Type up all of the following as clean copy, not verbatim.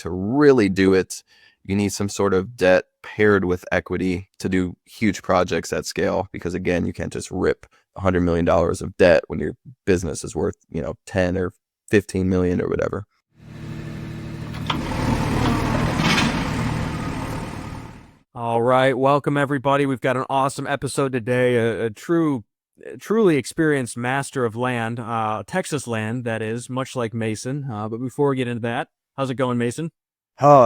to really do it, you need some sort of debt paired with equity to do huge projects at scale. Because again, you can't just rip $100 million of debt when your business is worth, 10 or 15 million or whatever. All right. Welcome, everybody. We've got an awesome episode today. A truly experienced master of land, Texas land, that is, much like Mason. But before we get into that, how's it going, Mason?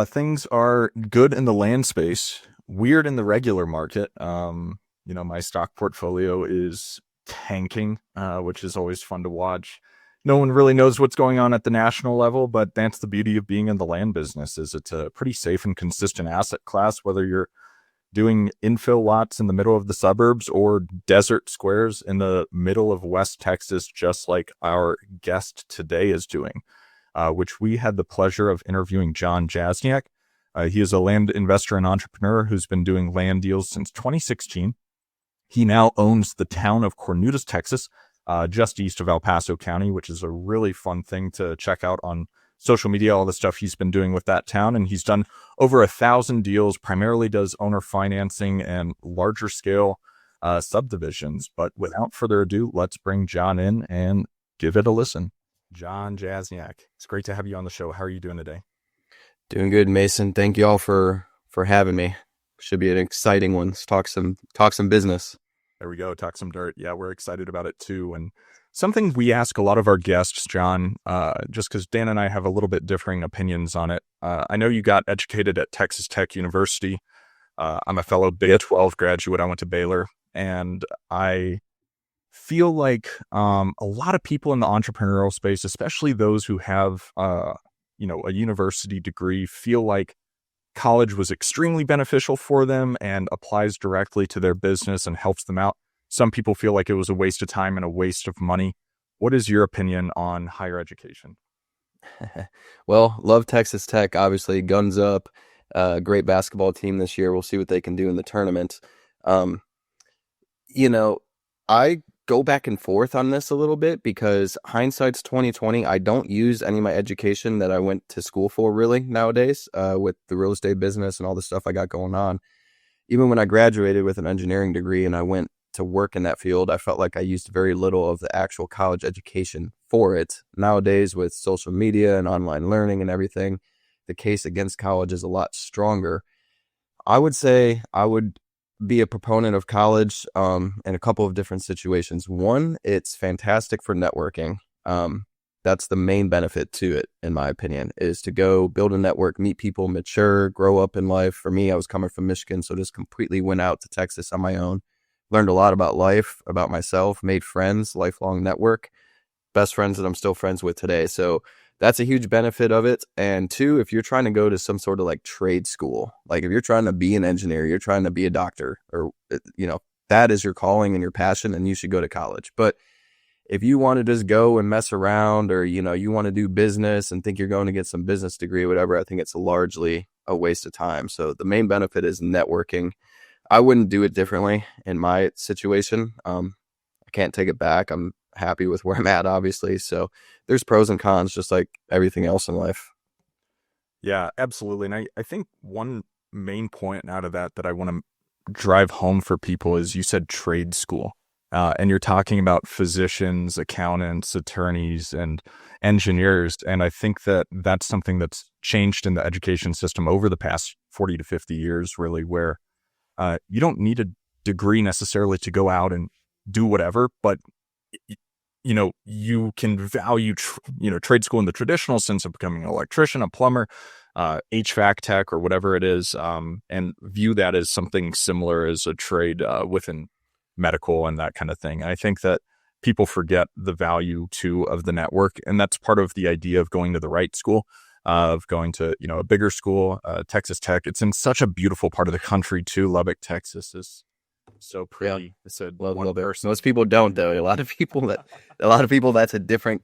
Things are good in the land space, weird in the regular market. My stock portfolio is tanking, which is always fun to watch. No one really knows what's going on at the national level, but that's the beauty of being in the land business, is it's a pretty safe and consistent asset class, whether you're doing infill lots in the middle of the suburbs or desert squares in the middle of West Texas, just like our guest today is doing, which we had the pleasure of interviewing Jon Jasniak. He is a land investor and entrepreneur who's been doing land deals since 2016. He now owns the town of Cornudas, Texas, just east of El Paso County, which is a really fun thing to check out on social media, all the stuff he's been doing with that town. And he's done over 1,000 deals, primarily does owner financing and larger scale subdivisions. But without further ado, let's bring Jon in and give it a listen. Jon Jasniak, it's great to have you on the show. How are you doing today? Doing good, Mason. Thank you all for having me. Should be an exciting one. Let's talk some business. There we go. Talk some dirt. Yeah, we're excited about it too. And something we ask a lot of our guests, Jon, just because Dan and I have a little bit differing opinions on it. I know you got educated at Texas Tech University. I'm a fellow Big 12 graduate. I went to Baylor, and I feel like a lot of people in the entrepreneurial space, especially those who have a university degree, feel like college was extremely beneficial for them and applies directly to their business and helps them out. Some people feel like it was a waste of time and a waste of money. What is your opinion on higher education? Well, love Texas Tech, obviously. Guns up. Great basketball team this year. We'll see what they can do in the tournament. I go back and forth on this a little bit because hindsight's 2020. I don't use any of my education that I went to school for really nowadays, with the real estate business and all the stuff I got going on. Even when I graduated with an engineering degree and I went to work in that field, I felt like I used very little of the actual college education for it. Nowadays, with social media and online learning and everything, the case against college is a lot stronger. I would say I would be a proponent of college in a couple of different situations. One, it's fantastic for networking. That's the main benefit to it, in my opinion, is to go build a network, meet people, mature, grow up in life. For me, I was coming from Michigan, so just completely went out to Texas on my own. Learned a lot about life, about myself, made friends, lifelong network, best friends that I'm still friends with today. So that's a huge benefit of it. And two, if you're trying to go to some sort of like trade school, like if you're trying to be an engineer, you're trying to be a doctor, or, that is your calling and your passion, and you should go to college. But if you want to just go and mess around, or, you want to do business and think you're going to get some business degree or whatever, I think it's largely a waste of time. So the main benefit is networking. I wouldn't do it differently in my situation. I can't take it back. I'm happy with where I'm at, obviously. So there's pros and cons, just like everything else in life. Yeah, absolutely. And I think one main point out of that I want to drive home for people is you said trade school. And you're talking about physicians, accountants, attorneys, and engineers. And I think that that's something that's changed in the education system over the past 40 to 50 years, really, where you don't need a degree necessarily to go out and do whatever, but you can value trade school in the traditional sense of becoming an electrician, a plumber, HVAC tech, or whatever it is, and view that as something similar as a trade within medical and that kind of thing. I think that people forget the value too of the network, and that's part of the idea of going to the right school, of going to a bigger school. Texas Tech, it's in such a beautiful part of the country too. Lubbock, Texas is so pretty. Yeah. It's a Love one it. person. Most people don't, though. A lot of people that's a different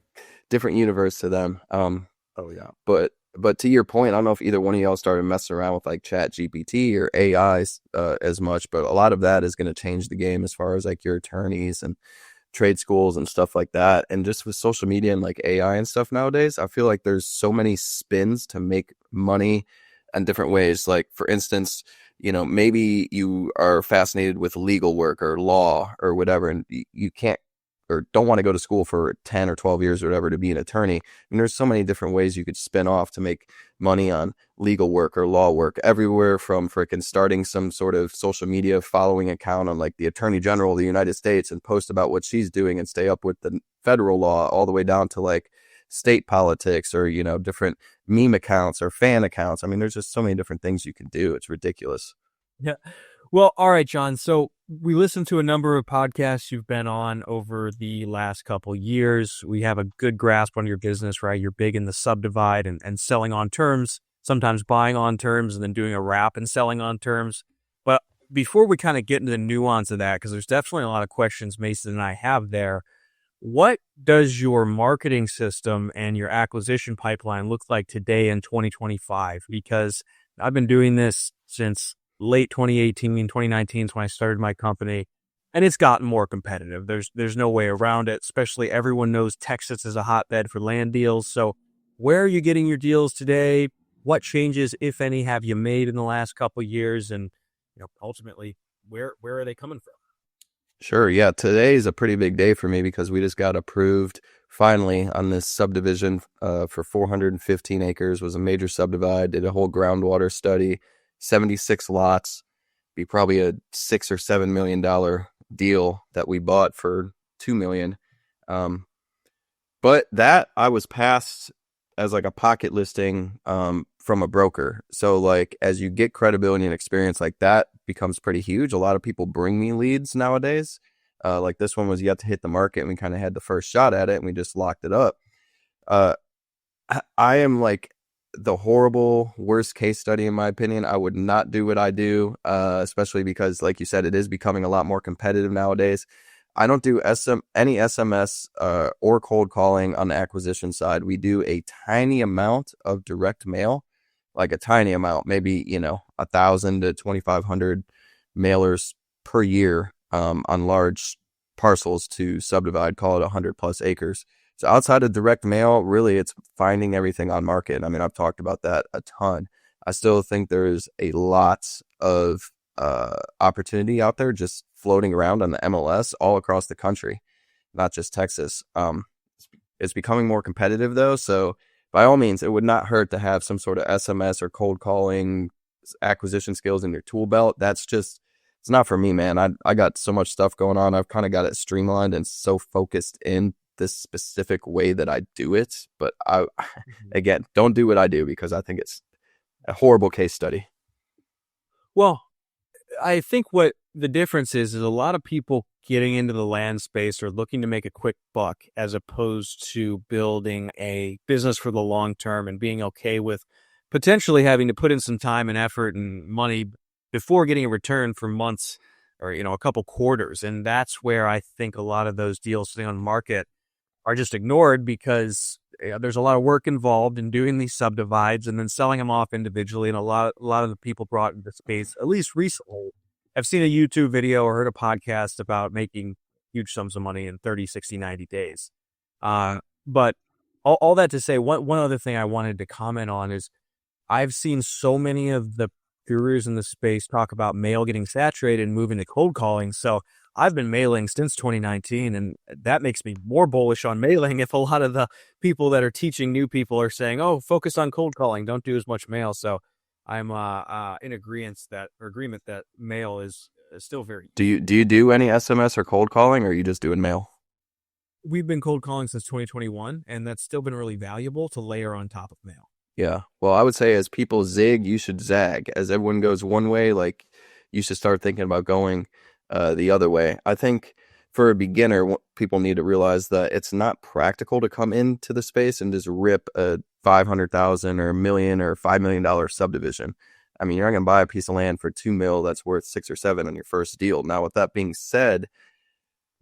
universe to them. Oh yeah. But to your point, I don't know if either one of y'all started messing around with like Chat GPT or AI as much, but a lot of that is going to change the game as far as like your attorneys and trade schools and stuff like that. And just with social media and like AI and stuff nowadays, I feel like there's so many spins to make money in different ways. Like, for instance, maybe you are fascinated with legal work or law or whatever, and you can't or don't want to go to school for 10 or 12 years or whatever to be an attorney. And there's so many different ways you could spin off to make money on legal work or law work, everywhere from freaking starting some sort of social media following account on like the Attorney General of the United States and post about what she's doing and stay up with the federal law, all the way down to like state politics or, different meme accounts or fan accounts. I mean, there's just so many different things you can do. It's ridiculous. Yeah. Well, all right, John. So we listened to a number of podcasts you've been on over the last couple years. We have a good grasp on your business, right? You're big in the subdivide and selling on terms, sometimes buying on terms and then doing a wrap and selling on terms. But before we kind of get into the nuance of that, because there's definitely a lot of questions Mason and I have there, what does your marketing system and your acquisition pipeline look like today in 2025? Because I've been doing this since late 2018, 2019 is when I started my company, and it's gotten more competitive. There's no way around it, especially everyone knows Texas is a hotbed for land deals. So where are you getting your deals today? What changes, if any, have you made in the last couple of years? And ultimately, where are they coming from? Sure. Yeah. Today is a pretty big day for me because we just got approved finally on this subdivision for 415 acres. Was a major subdivide, did a whole groundwater study, 76 lots, be probably a $6 or $7 million deal that we bought for $2 million. But that I was passed as like a pocket listing from a broker. So like as you get credibility and experience, like that becomes pretty huge. A lot of people bring me leads nowadays. Like this one was yet to hit the market and we kind of had the first shot at it and we just locked it up. I am like the horrible worst case study in my opinion. I would not do what I do, especially because like you said, it is becoming a lot more competitive nowadays. I don't do any SMS or cold calling on the acquisition side. We do a tiny amount of direct mail, like a tiny amount, maybe 1,000 to 2,500 mailers per year on large parcels to subdivide, call it 100 plus acres. So outside of direct mail, really it's finding everything on market. I mean, I've talked about that a ton. I still think there's a lot of opportunity out there just floating around on the MLS all across the country, not just Texas. It's becoming more competitive though. So by all means, it would not hurt to have some sort of SMS or cold calling acquisition skills in your tool belt. That's just, it's not for me, man. I got so much stuff going on. I've kind of got it streamlined and so focused in this specific way that I do it. But again, don't do what I do because I think it's a horrible case study. Well, I think what the difference is a lot of people getting into the land space are looking to make a quick buck as opposed to building a business for the long term and being okay with potentially having to put in some time and effort and money before getting a return for months or, a couple quarters. And that's where I think a lot of those deals sitting on the market are just ignored because there's a lot of work involved in doing these subdivides and then selling them off individually. And a lot of the people brought into space, at least recently, I've seen a YouTube video or heard a podcast about making huge sums of money in 30, 60, 90 days. But all that to say, one other thing I wanted to comment on is I've seen so many of the gurus in the space talk about mail getting saturated and moving to cold calling. So I've been mailing since 2019, and that makes me more bullish on mailing if a lot of the people that are teaching new people are saying, oh, focus on cold calling, don't do as much mail. So I'm in agreement that mail is still very. Do you do any SMS or cold calling, or are you just doing mail? We've been cold calling since 2021, and that's still been really valuable to layer on top of mail. Yeah. Well, I would say as people zig, you should zag. As everyone goes one way, like you should start thinking about going the other way. I think for a beginner, people need to realize that it's not practical to come into the space and just rip a $500,000 or $1 million or $5 million subdivision. I mean, you're not going to buy a piece of land for $2 million that's worth 6 or 7 on your first deal. Now, with that being said,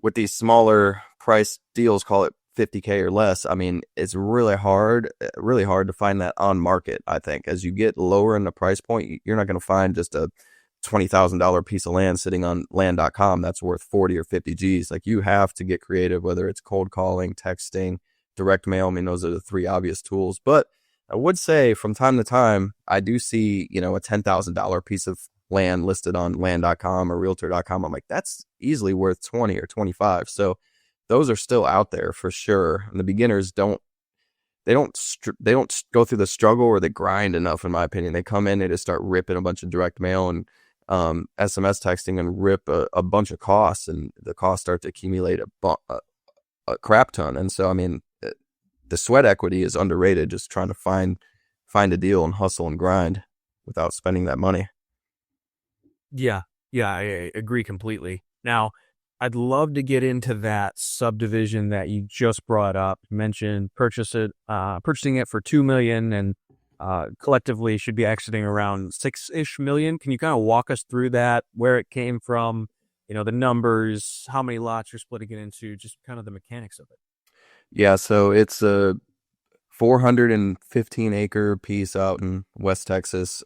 with these smaller price deals, call it 50K or less, I mean, it's really hard to find that on market. I think as you get lower in the price point, you're not going to find just a $20,000 piece of land sitting on land.com that's worth 40 or 50 G's. Like, you have to get creative, whether it's cold calling, texting, direct mail. I mean, those are the three obvious tools. But I would say from time to time, I do see, a $10,000 piece of land listed on land.com or realtor.com. I'm like, that's easily worth 20 or 25. So those are still out there for sure. And the beginners don't go through the struggle or the grind enough, in my opinion. They come in, they just start ripping a bunch of direct mail and SMS texting and rip a bunch of costs, and the costs start to accumulate a crap ton. And so, I mean, the sweat equity is underrated, just trying to find a deal and hustle and grind without spending that money. Yeah, I agree completely. Now, I'd love to get into that subdivision that you just brought up. You mentioned purchasing it for $2 million and collectively should be exiting around $6-ish million. Can you kind of walk us through that, where it came from, the numbers, how many lots you're splitting it into, just kind of the mechanics of it? Yeah, so it's a 415 acre piece out in West Texas.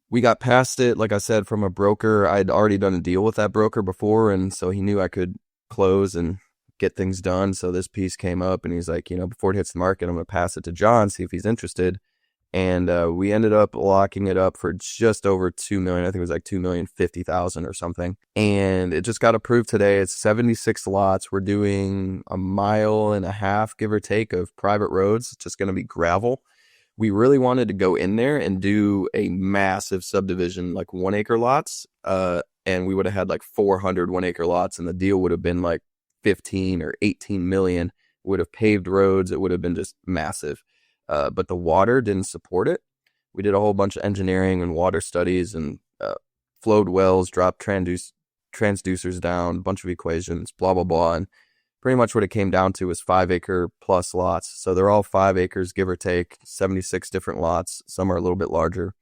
We got past it, like I said, from a broker. I'd already done a deal with that broker before, and so he knew I could close and get things done. So this piece came up, and he's like, before it hits the market, I'm going to pass it to John, see if he's interested. And we ended up locking it up for just over $2 million. I think it was like $2,050,000 or something. And it just got approved today. It's 76 lots. We're doing 1.5 miles, give or take, of private roads. It's just going to be gravel. We really wanted to go in there and do a massive subdivision, like 1 acre lots. And we would have had like 400 1 acre lots, and the deal would have been like 15 or 18 million. Would have paved roads. It would have been just massive. But the water didn't support it. We did a whole bunch of engineering and water studies and flowed wells, dropped transducers down, a bunch of equations, blah, blah, blah. And pretty much what it came down to was 5 acre plus lots. So they're all 5 acres, give or take, 76 different lots. Some are a little bit larger.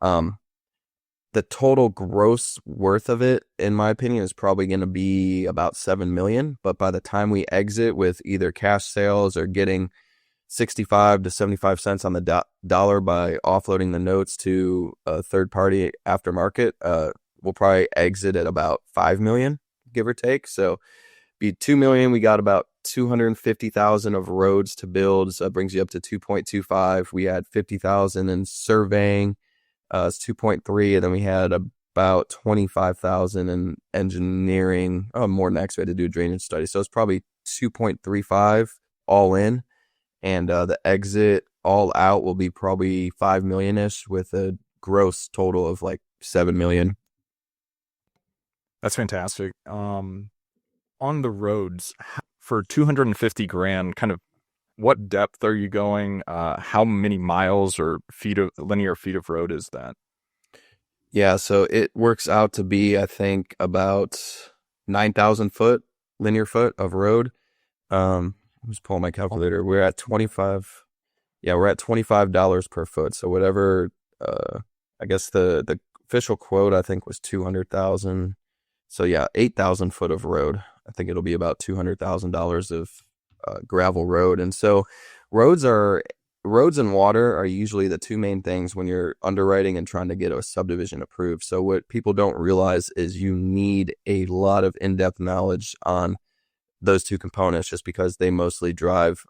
The total gross worth of it, in my opinion, is probably going to be about 7 million. But by the time we exit with either cash sales or getting 65 to 75 cents on the dollar by offloading the notes to a third party aftermarket, we'll probably exit at about 5 million, give or take. So be 2 million. We got about 250,000 of roads to build. So that brings you up to 2.25. We had 50,000 in surveying. It's 2.3. And then we had about 25,000 in engineering. More than that, 'cause we had to do a drainage study. So it's probably 2.35 all in. And the exit all out will be probably 5 million-ish with a gross total of like 7 million. That's fantastic. On the roads, for 250 grand, kind of what depth are you going? How many miles or linear feet of road is that? Yeah, so it works out to be, I think, about 9,000 linear foot of road. I'm just pulling my calculator. We're at 25. Yeah, we're at $25 per foot. So whatever, I guess the official quote, I think, was 200,000. So yeah, 8,000 foot of road. I think it'll be about $200,000 of gravel road. And so roads and water are usually the two main things when you're underwriting and trying to get a subdivision approved. So what people don't realize is you need a lot of in-depth knowledge on those two components, just because they mostly drive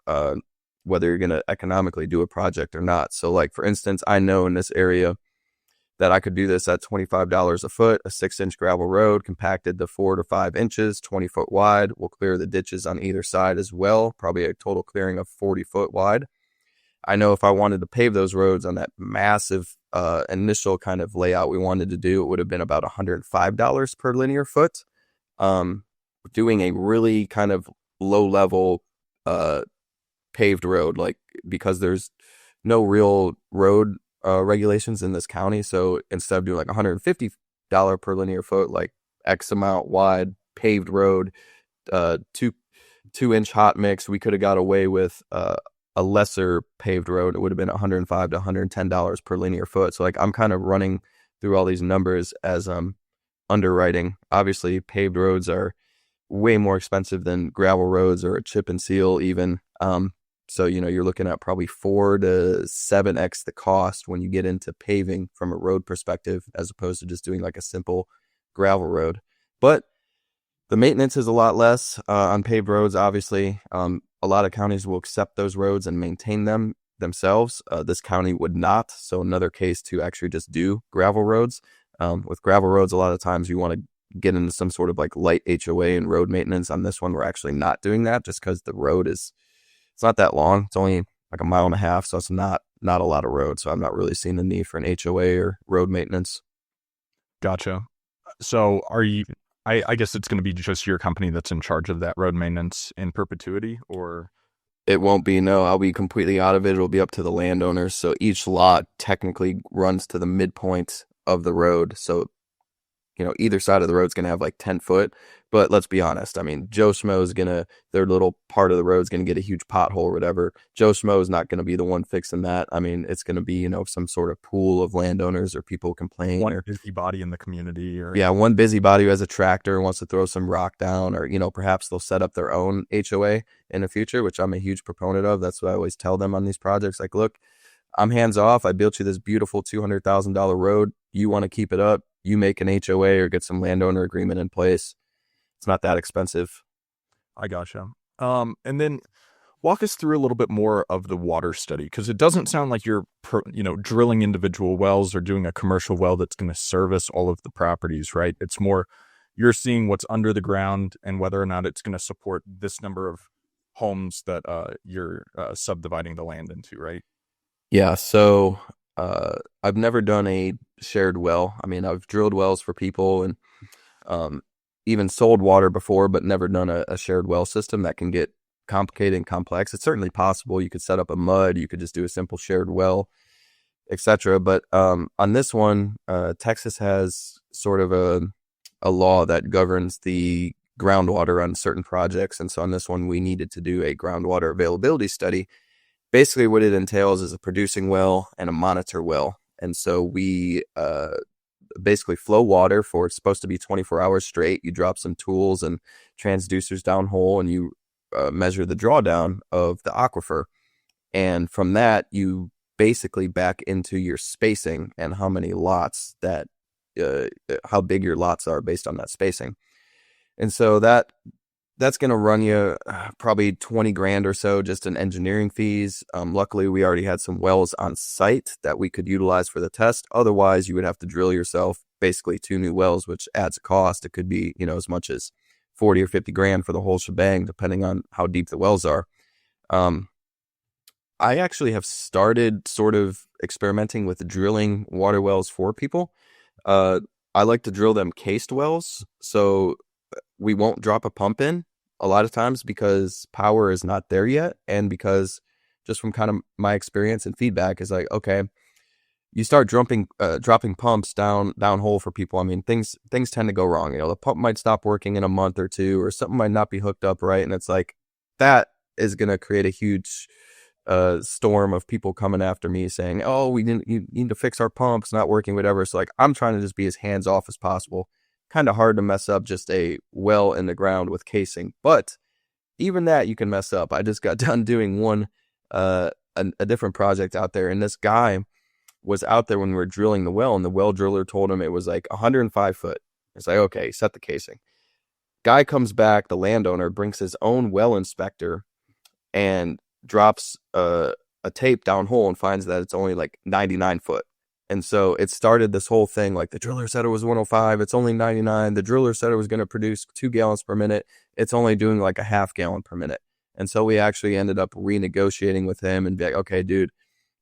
whether you're going to economically do a project or not. So like, for instance, I know in this area that I could do this at $25 a foot, a 6-inch gravel road compacted to 4 to 5 inches, 20 foot wide. We'll clear the ditches on either side as well, probably a total clearing of 40 foot wide. I know if I wanted to pave those roads on that massive initial kind of layout we wanted to do, it would have been about $105 per linear foot. Doing a really kind of low level paved road, like, because there's no real road regulations in this county. So instead of doing like $150 per linear foot, like X amount wide paved road, 2-inch hot mix, we could have got away with a lesser paved road. It would have been $105 to $110 per linear foot. So like, I'm kind of running through all these numbers as underwriting. Obviously, paved roads are way more expensive than gravel roads or a chip and seal even. So, you're looking at probably 4 to 7x the cost when you get into paving from a road perspective, as opposed to just doing like a simple gravel road. But the maintenance is a lot less on paved roads, obviously. A lot of counties will accept those roads and maintain them themselves. This county would not. So another case to actually just do gravel roads. With gravel roads, a lot of times you want to get into some sort of like light HOA and road maintenance. On this one, we're actually not doing that just because the road it's not that long. It's only like a mile and a half. So it's not a lot of road. So I'm not really seeing the need for an HOA or road maintenance. Gotcha. So I guess it's going to be just your company that's in charge of that road maintenance in perpetuity, or? It won't be, no. I'll be completely out of it. It'll be up to the landowners. So each lot technically runs to the midpoint of the road. So, either side of the road's going to have like 10 foot. But let's be honest. I mean, Joe Schmo's their little part of the road's going to get a huge pothole or whatever. Joe Schmo's not going to be the one fixing that. I mean, it's going to be, some sort of pool of landowners or people complain. One busybody in the community. Yeah, one busybody who has a tractor and wants to throw some rock down, or, perhaps they'll set up their own HOA in the future, which I'm a huge proponent of. That's what I always tell them on these projects. Like, look, I'm hands off. I built you this beautiful $200,000 road. You want to keep it up, you make an HOA or get some landowner agreement in place. It's not that expensive. I gotcha. And then walk us through a little bit more of the water study, because it doesn't sound like you're, drilling individual wells or doing a commercial well that's going to service all of the properties, right? It's more you're seeing what's under the ground and whether or not it's going to support this number of homes that you're subdividing the land into, right? Yeah. So I've never done a shared well. I mean, I've drilled wells for people and even sold water before, but never done a shared well system. That can get complicated and complex. It's certainly possible. You could set up a mud, you could just do a simple shared well, etc. But on this one, Texas has sort of a law that governs the groundwater on certain projects. And so on this one, we needed to do a groundwater availability study. Basically, what it entails is a producing well and a monitor well. And so we basically flow water for, it's supposed to be 24 hours straight. You drop some tools and transducers downhole, and you measure the drawdown of the aquifer. And from that, you basically back into your spacing and how many lots that, how big your lots are based on that spacing. And so that's going to run you probably 20 grand or so just in engineering fees. Luckily, we already had some wells on site that we could utilize for the test. Otherwise, you would have to drill yourself basically 2 new wells, which adds a cost. It could be, as much as 40 or 50 grand for the whole shebang, depending on how deep the wells are. I actually have started sort of experimenting with drilling water wells for people. I like to drill them cased wells. So we won't drop a pump in a lot of times because power is not there yet. And because just from kind of my experience and feedback is like, okay, you start dropping pumps downhole for people. I mean, things tend to go wrong. The pump might stop working in a month or two, or something might not be hooked up right. And it's like, that is going to create a huge storm of people coming after me saying, oh, you need to fix our pump. It's not working, whatever. So like, I'm trying to just be as hands off as possible. Kind of hard to mess up just a well in the ground with casing, but even that you can mess up. I just got done doing one, a different project out there, and this guy was out there when we were drilling the well, and the well driller told him it was like 105 foot. It's like, okay, set the casing. Guy comes back, the landowner brings his own well inspector and drops a tape downhole and finds that it's only like 99 foot. And so it started this whole thing, like the driller said it was 105, it's only 99. The driller said it was going to produce 2 gallons per minute. It's only doing like a half gallon per minute. And so we actually ended up renegotiating with him and be like, okay, dude,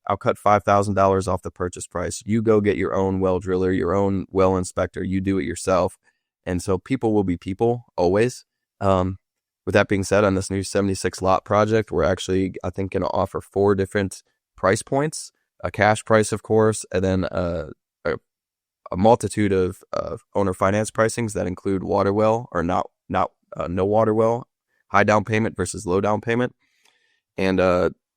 I'll cut $5,000 off the purchase price. You go get your own well driller, your own well inspector, you do it yourself. And so people will be people always. With that being said, on this new 76 lot project, we're actually, I think, going to offer 4 different price points. A cash price, of course, and then a multitude of owner finance pricings that include water well or not no water well, high down payment versus low down payment. And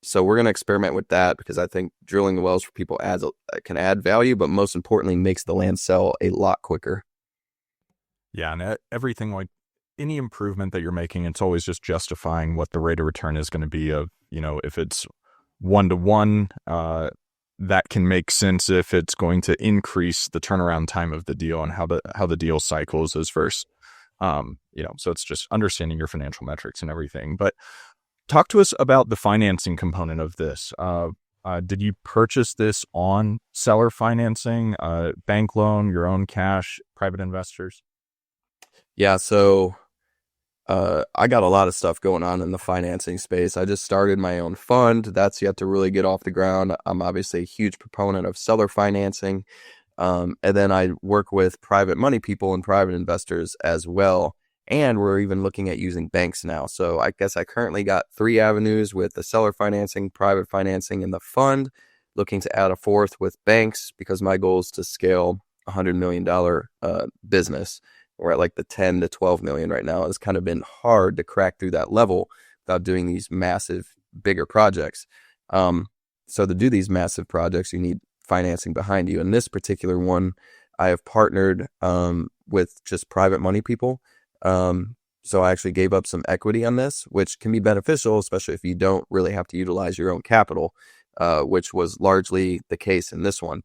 so we're going to experiment with that because I think drilling the wells for people can add value, but most importantly makes the land sell a lot quicker. Yeah, and everything like any improvement that you're making, it's always just justifying what the rate of return is going to be of, if it's 1-to-1, that can make sense if it's going to increase the turnaround time of the deal and how the deal cycles is versus, so it's just understanding your financial metrics and everything. But talk to us about the financing component of this. Did you purchase this on seller financing, bank loan, your own cash, private investors? Yeah, so I got a lot of stuff going on in the financing space. I just started my own fund. That's yet to really get off the ground. I'm obviously a huge proponent of seller financing. And then I work with private money people and private investors as well. And we're even looking at using banks now. So I guess I currently got 3 avenues with the seller financing, private financing, and the fund. Looking to add a 4th with banks because my goal is to scale $100 million business. We're at like the 10 to 12 million right now. It's kind of been hard to crack through that level without doing these massive, bigger projects. So to do these massive projects, you need financing behind you. In this particular one, I have partnered with just private money people. So I actually gave up some equity on this, which can be beneficial, especially if you don't really have to utilize your own capital, which was largely the case in this one.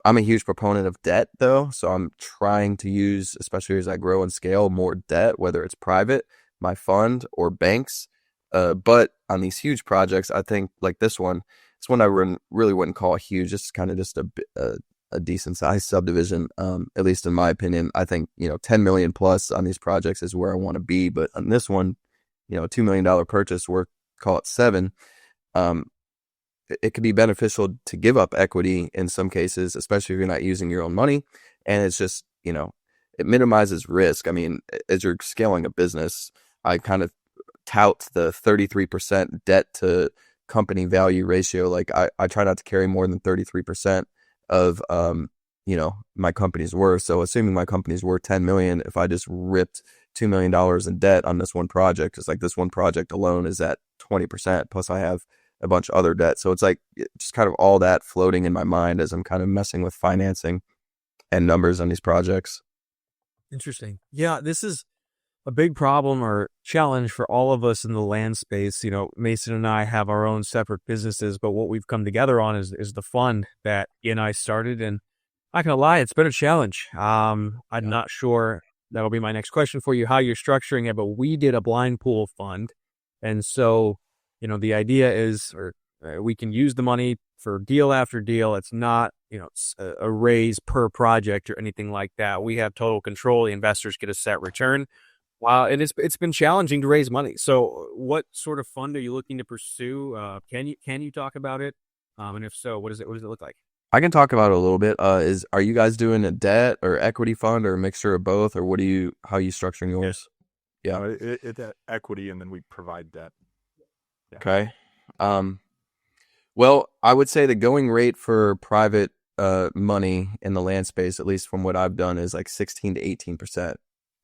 I'm a huge proponent of debt, though, so I'm trying to use, especially as I grow and scale, more debt, whether it's private, my fund, or banks. But on these huge projects, I think like this one, it's one I really wouldn't call huge. It's kind of just a decent sized subdivision, at least in my opinion. I think 10 million plus on these projects is where I want to be. But on this one, a $2 million purchase, we're call it 7. It could be beneficial to give up equity in some cases, especially if you're not using your own money. And it's just, it minimizes risk. I mean, as you're scaling a business, I kind of tout the 33% debt to company value ratio. Like I try not to carry more than 33% of, my company's worth. So assuming my company's worth 10 million, if I just ripped $2 million in debt on this one project, it's like this one project alone is at 20%. Plus I have a bunch of other debt. So it's like just kind of all that floating in my mind as I'm kind of messing with financing and numbers on these projects. Interesting. Yeah, this is a big problem or challenge for all of us in the land space. Mason and I have our own separate businesses, but what we've come together on is the fund that he and I started. And not gonna lie, it's been a challenge. I'm not sure, that'll be my next question for you, how you're structuring it, but we did a blind pool fund. And so the idea is, we can use the money for deal after deal. It's not, a raise per project or anything like that. We have total control. The investors get a set return. Wow, it's been challenging to raise money. So, what sort of fund are you looking to pursue? Can you talk about it? And if so, what does it look like? I can talk about it a little bit. Are you guys doing a debt or equity fund or a mixture of both, or how are you structuring yours? Yeah, it's equity, and then we provide debt. Yeah. Okay. Well, I would say the going rate for private money in the land space, at least from what I've done, is like 16 to 18%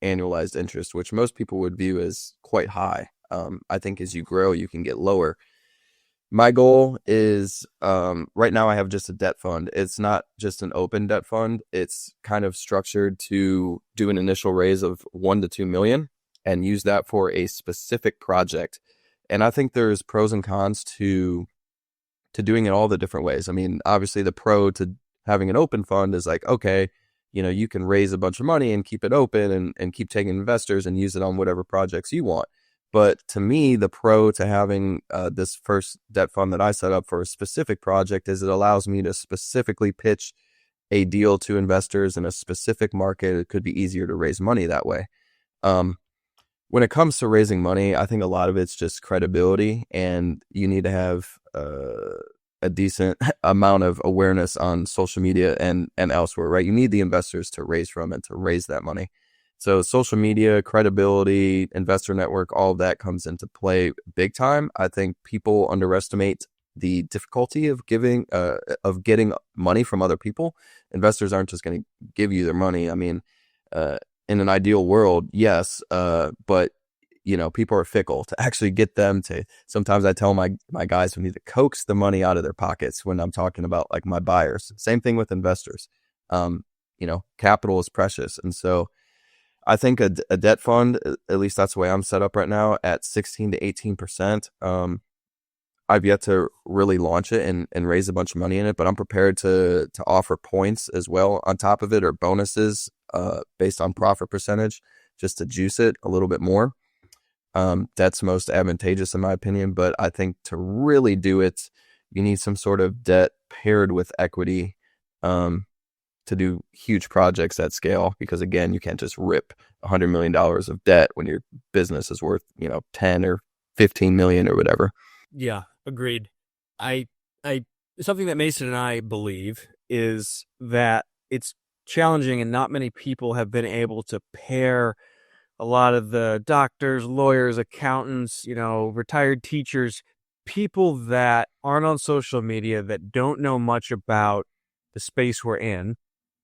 annualized interest, which most people would view as quite high. I think as you grow, you can get lower. My goal is, right now I have just a debt fund. It's not just an open debt fund. It's kind of structured to do an initial raise of 1 to 2 million and use that for a specific project. And I think there's pros and cons to doing it all the different ways. I mean, obviously the pro to having an open fund is like, okay, you can raise a bunch of money and keep it open and keep taking investors and use it on whatever projects you want. But to me, the pro to having this first debt fund that I set up for a specific project is it allows me to specifically pitch a deal to investors in a specific market. It could be easier to raise money that way. When it comes to raising money, I think a lot of it's just credibility, and you need to have a decent amount of awareness on social media and elsewhere, right? You need the investors to raise from and to raise that money. So social media, credibility, investor network, all of that comes into play big time. I think people underestimate the difficulty of getting money from other people. Investors aren't just going to give you their money. I mean, in an ideal world, yes, but people are fickle. To actually get them to, sometimes I tell my guys we need to coax the money out of their pockets when I'm talking about like my buyers. Same thing with investors. Capital is precious, and so I think a debt fund, at least that's the way I'm set up right now, at 16 to 18%. I've yet to really launch it and raise a bunch of money in it, but I'm prepared to offer points as well on top of it, or bonuses based on profit percentage, just to juice it a little bit more. That's most advantageous in my opinion, but I think to really do it, you need some sort of debt paired with equity to do huge projects at scale, because again, you can't just rip $100 million of debt when your business is worth, 10 or 15 million or whatever. Yeah, agreed. I something that Mason and I believe is that it's challenging, and not many people have been able to pair a lot of the doctors, lawyers, accountants, retired teachers, people that aren't on social media, that don't know much about the space we're in,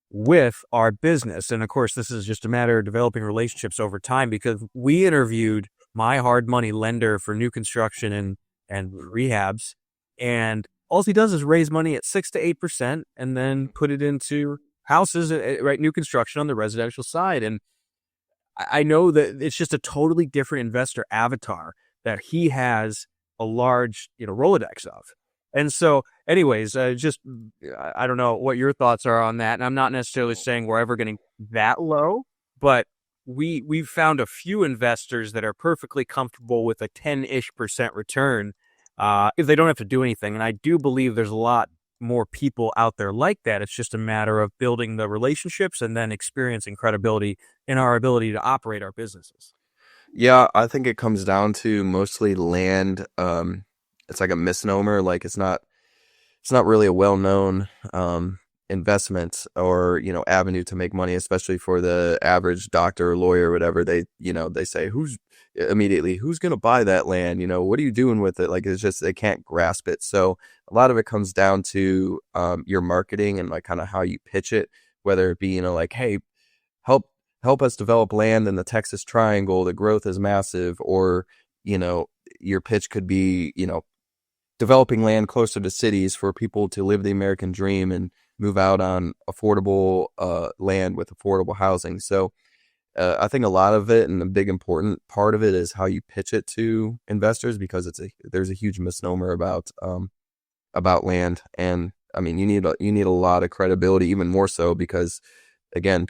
with our business. And of course, this is just a matter of developing relationships over time, because we interviewed my hard money lender for new construction and rehabs, and all he does is raise money at 6 to 8% and then put it into houses, right? New construction on the residential side. And I know that it's just a totally different investor avatar that he has a large, Rolodex of. And so anyways, I don't know what your thoughts are on that. And I'm not necessarily saying we're ever getting that low, but we've found a few investors that are perfectly comfortable with a 10-ish% return if they don't have to do anything. And I do believe there's a lot more people out there like that. It's just a matter of building the relationships and then experiencing credibility in our ability to operate our businesses. Yeah, I think it comes down to mostly land. It's like a misnomer. Like it's not really a well-known investment or, avenue to make money, especially for the average doctor or lawyer or whatever. They say, who's going to buy that land? What are you doing with it? Like, it's just, they can't grasp it. So a lot of it comes down to your marketing and like kind of how you pitch it, whether it be, like, hey, help us develop land in the Texas Triangle. The growth is massive. Or, your pitch could be, developing land closer to cities for people to live the American dream and move out on affordable land with affordable housing. So I think a lot of it, and the big important part of it, is how you pitch it to investors, because there's a huge misnomer about land. And I mean, you need a lot of credibility, even more so because, again,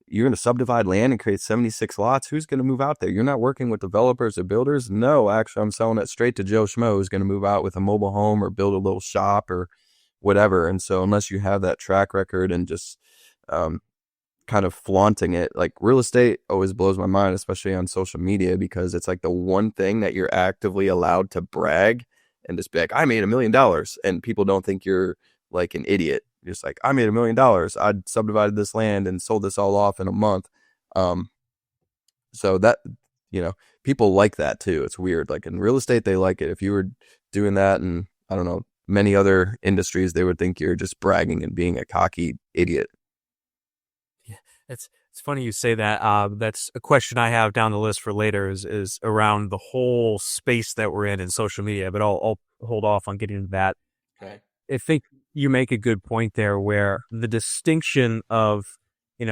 you're going to subdivide land and create 76 lots. Who's going to move out there? You're not working with developers or builders. No, actually, I'm selling it straight to Joe Schmo, who's going to move out with a mobile home or build a little shop or whatever. And so unless you have that track record and just kind of flaunting it, like, real estate always blows my mind, especially on social media, because it's like the one thing that you're actively allowed to brag and just be like, I made $1 million. And people don't think you're like an idiot. Just like, I made $1 million. I subdivided this land and sold this all off in a month. So that, people like that too. It's weird. Like in real estate, they like it. If you were doing that and I don't know, many other industries, they would think you're just bragging and being a cocky idiot. Yeah, it's funny you say that. That's a question I have down the list for later is around the whole space that we're in social media, but I'll hold off on getting into that. Okay. I think you make a good point there, where the distinction of,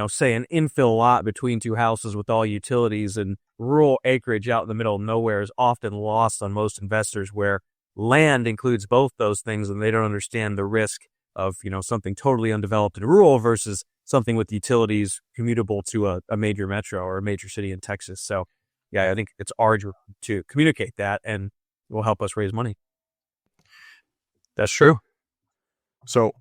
say an infill lot between two houses with all utilities and rural acreage out in the middle of nowhere is often lost on most investors, where land includes both those things and they don't understand the risk of, something totally undeveloped and rural versus something with utilities commutable to a major metro or a major city in Texas. So yeah, I think it's our job to communicate that, and it will help us raise money. That's true. So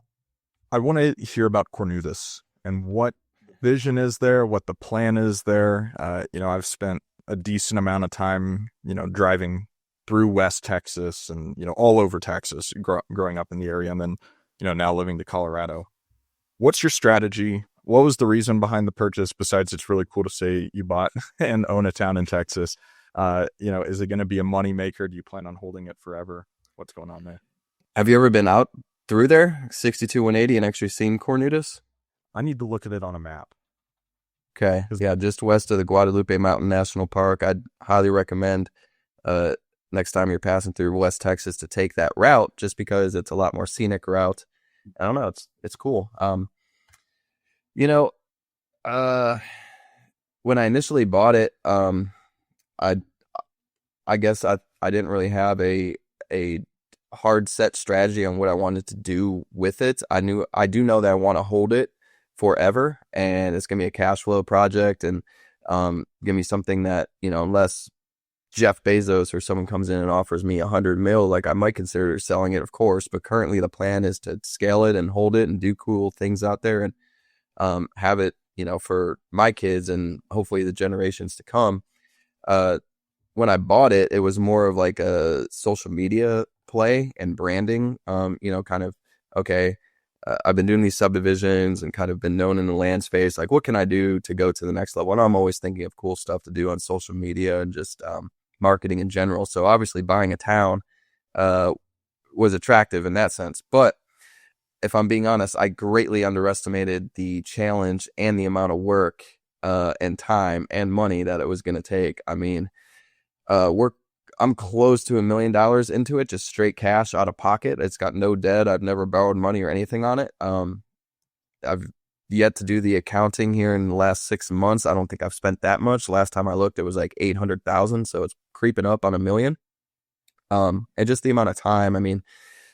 I want to hear about Cornutus and what vision is there, what the plan is there. I've spent a decent amount of time, driving through West Texas and, all over Texas, growing up in the area, and then, now living to Colorado. What's your strategy? What was the reason behind the purchase, besides it's really cool to say you bought and own a town in Texas? Is it going to be a money maker? Do you plan on holding it forever? What's going on there? Have you ever been out through there, 62-180, and actually seen Cornutus? I need to look at it on a map. Okay. Yeah, just west of the Guadalupe Mountain National Park. I'd highly recommend next time you're passing through West Texas to take that route, just because it's a lot more scenic route. I don't know, it's cool. when I initially bought it, I I guess I didn't really have a hard set strategy on what I wanted to do with it. I do know that I want to hold it forever, and it's gonna be a cash flow project, and give me something that, unless Jeff Bezos or someone comes in and offers me 100 mil, like, I might consider selling it, of course. But currently the plan is to scale it and hold it and do cool things out there, and have it, for my kids and hopefully the generations to come. Uh, when I bought it, it was more of like a social media play and branding. Kind of, okay, I've been doing these subdivisions and kind of been known in the land space. Like, what can I do to go to the next level? And I'm always thinking of cool stuff to do on social media and just marketing in general. So obviously buying a town was attractive in that sense. But if I'm being honest, I greatly underestimated the challenge and the amount of work and time and money that it was going to take. I mean, I'm close to $1 million into it, just straight cash out of pocket. It's got no debt. I've never borrowed money or anything on it. I've yet to do the accounting here in the last 6 months. I don't think I've spent that much. Last time I looked, it was like 800,000. So it's creeping up on $1 million. And just the amount of time. I mean,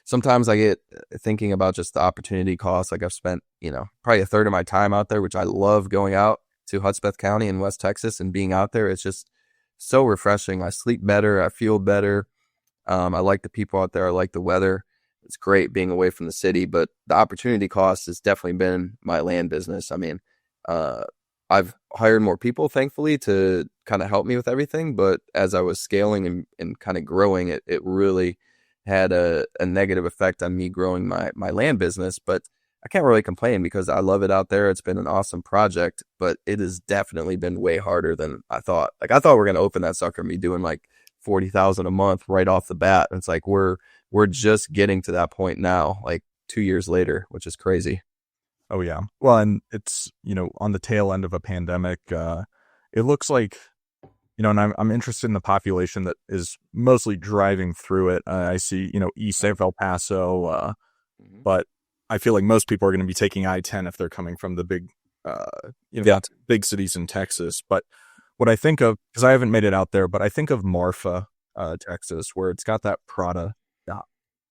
sometimes I get thinking about just the opportunity cost. Like, I've spent, probably a third of my time out there, which I love going out to Hudspeth County in West Texas and being out there. It's just so refreshing. I sleep better. I feel better. I like the people out there. I like the weather. It's great being away from the city, but the opportunity cost has definitely been my land business. I mean, I've hired more people, thankfully, to kind of help me with everything. But as I was scaling and kind of growing, it really had a negative effect on me growing my land business. But I can't really complain because I love it out there. It's been an awesome project, but it has definitely been way harder than I thought. Like, I thought we are going to open that sucker and be doing like 40,000 a month right off the bat. And it's like, we're just getting to that point now, like 2 years later, which is crazy. Oh yeah. Well, and it's, on the tail end of a pandemic, it looks like, and I'm interested in the population that is mostly driving through it. I see, east of El Paso, but I feel like most people are going to be taking I-10 if they're coming from the big, big cities in Texas. But what I think of, because I haven't made it out there, but I think of Marfa, Texas, where it's got that Prada shop,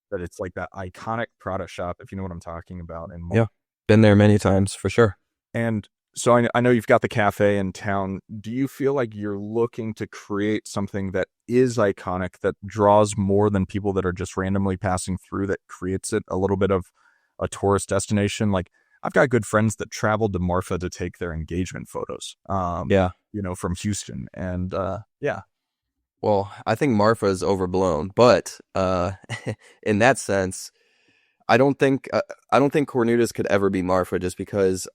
that it's like that iconic Prada shop, if you know what I'm talking about. And yeah, been there many times for sure. And so I know you've got the cafe in town. Do you feel like you're looking to create something that is iconic, that draws more than people that are just randomly passing through, that creates it a little bit of a tourist destination? Like, I've got good friends that traveled to Marfa to take their engagement photos. From Houston. And yeah. Well, I think Marfa is overblown, but in that sense, I don't think Cornudas could ever be Marfa, just because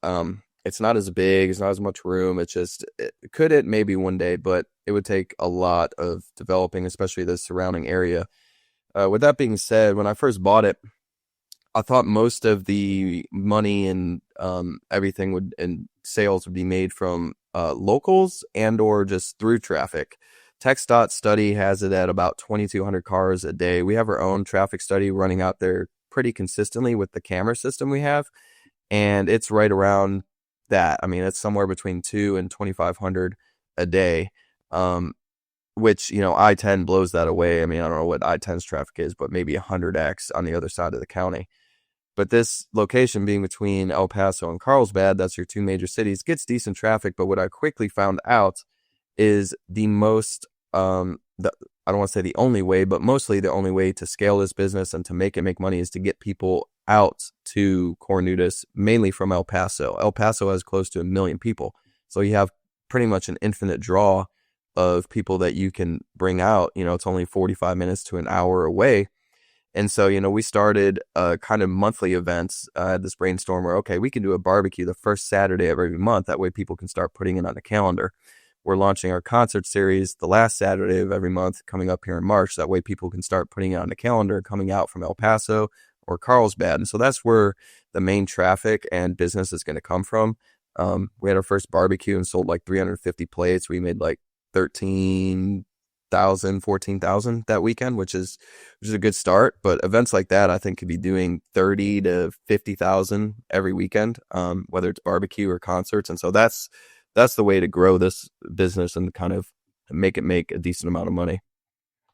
it's not as big, it's not as much room. It's just, could it? Maybe one day, but it would take a lot of developing, especially the surrounding area. With that being said, when I first bought it, I thought most of the money and everything and sales would be made from locals and or just through traffic. TxDOT study has it at about 2,200 cars a day. We have our own traffic study running out there pretty consistently with the camera system we have, and it's right around that. I mean, it's somewhere between 2 and 2,500 a day, which, I-10 blows that away. I mean, I don't know what I-10's traffic is, but maybe 100x on the other side of the county. But this location being between El Paso and Carlsbad, that's your two major cities, gets decent traffic. But what I quickly found out is the most, I don't want to say the only way, but mostly the only way to scale this business and to make it make money is to get people out to Cornudas, mainly from El Paso. El Paso has close to 1 million people. So you have pretty much an infinite draw of people that you can bring out. It's only 45 minutes to an hour away. And so, we started kind of monthly events. I had this brainstorm where, okay, we can do a barbecue the first Saturday of every month. That way people can start putting it on the calendar. We're launching our concert series the last Saturday of every month coming up here in March. That way people can start putting it on the calendar, coming out from El Paso or Carlsbad. And so that's where the main traffic and business is going to come from. We had our first barbecue and sold like 350 plates. We made like 14,000 that weekend, which is a good start. But events like that, I think, could be doing 30 to 50,000 every weekend, whether it's barbecue or concerts. And so that's that's the way to grow this business and kind of make a decent amount of money.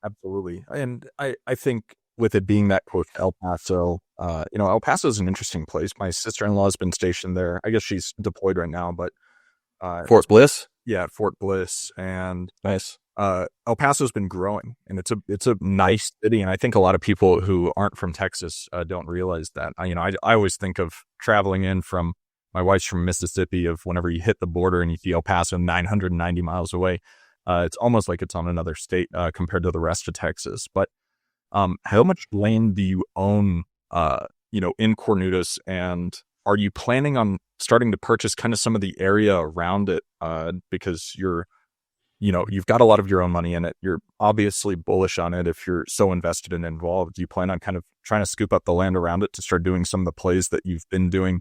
Absolutely. And I think with it being that quote El Paso, El Paso is an interesting place. My sister-in-law has been stationed there. I guess she's deployed right now, but Fort Bliss? Yeah, Fort Bliss. And Nice. El Paso's been growing, and it's a nice city. And I think a lot of people who aren't from Texas don't realize that. I always think of traveling in from, my wife's from Mississippi, of whenever you hit the border and you see El Paso 990 miles away. It's almost like it's on another state compared to the rest of Texas. But how much land do you own, in Cornudas, and are you planning on starting to purchase kind of some of the area around it? Because you've got a lot of your own money in it. You're obviously bullish on it if you're so invested and involved. Do you plan on kind of trying to scoop up the land around it to start doing some of the plays that you've been doing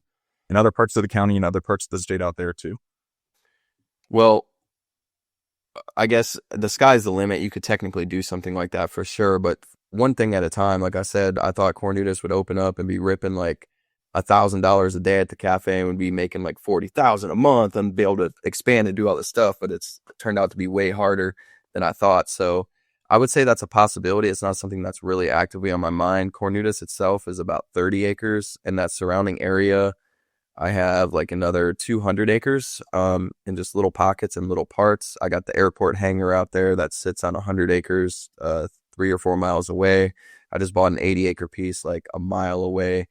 in other parts of the county and other parts of the state out there too? Well, I guess the sky's the limit. You could technically do something like that for sure, but one thing at a time. Like I said, I thought Cornudas would open up and be ripping like $1,000 a day at the cafe and would be making like 40,000 a month and be able to expand and do all this stuff. But it turned out to be way harder than I thought. So I would say that's a possibility. It's not something that's really actively on my mind. Cornudas itself is about 30 acres, and that surrounding area, I have like another 200 acres in just little pockets and little parts. I got the airport hangar out there that sits on 100 acres, 3 or 4 miles away. I just bought an 80-acre piece like a mile away.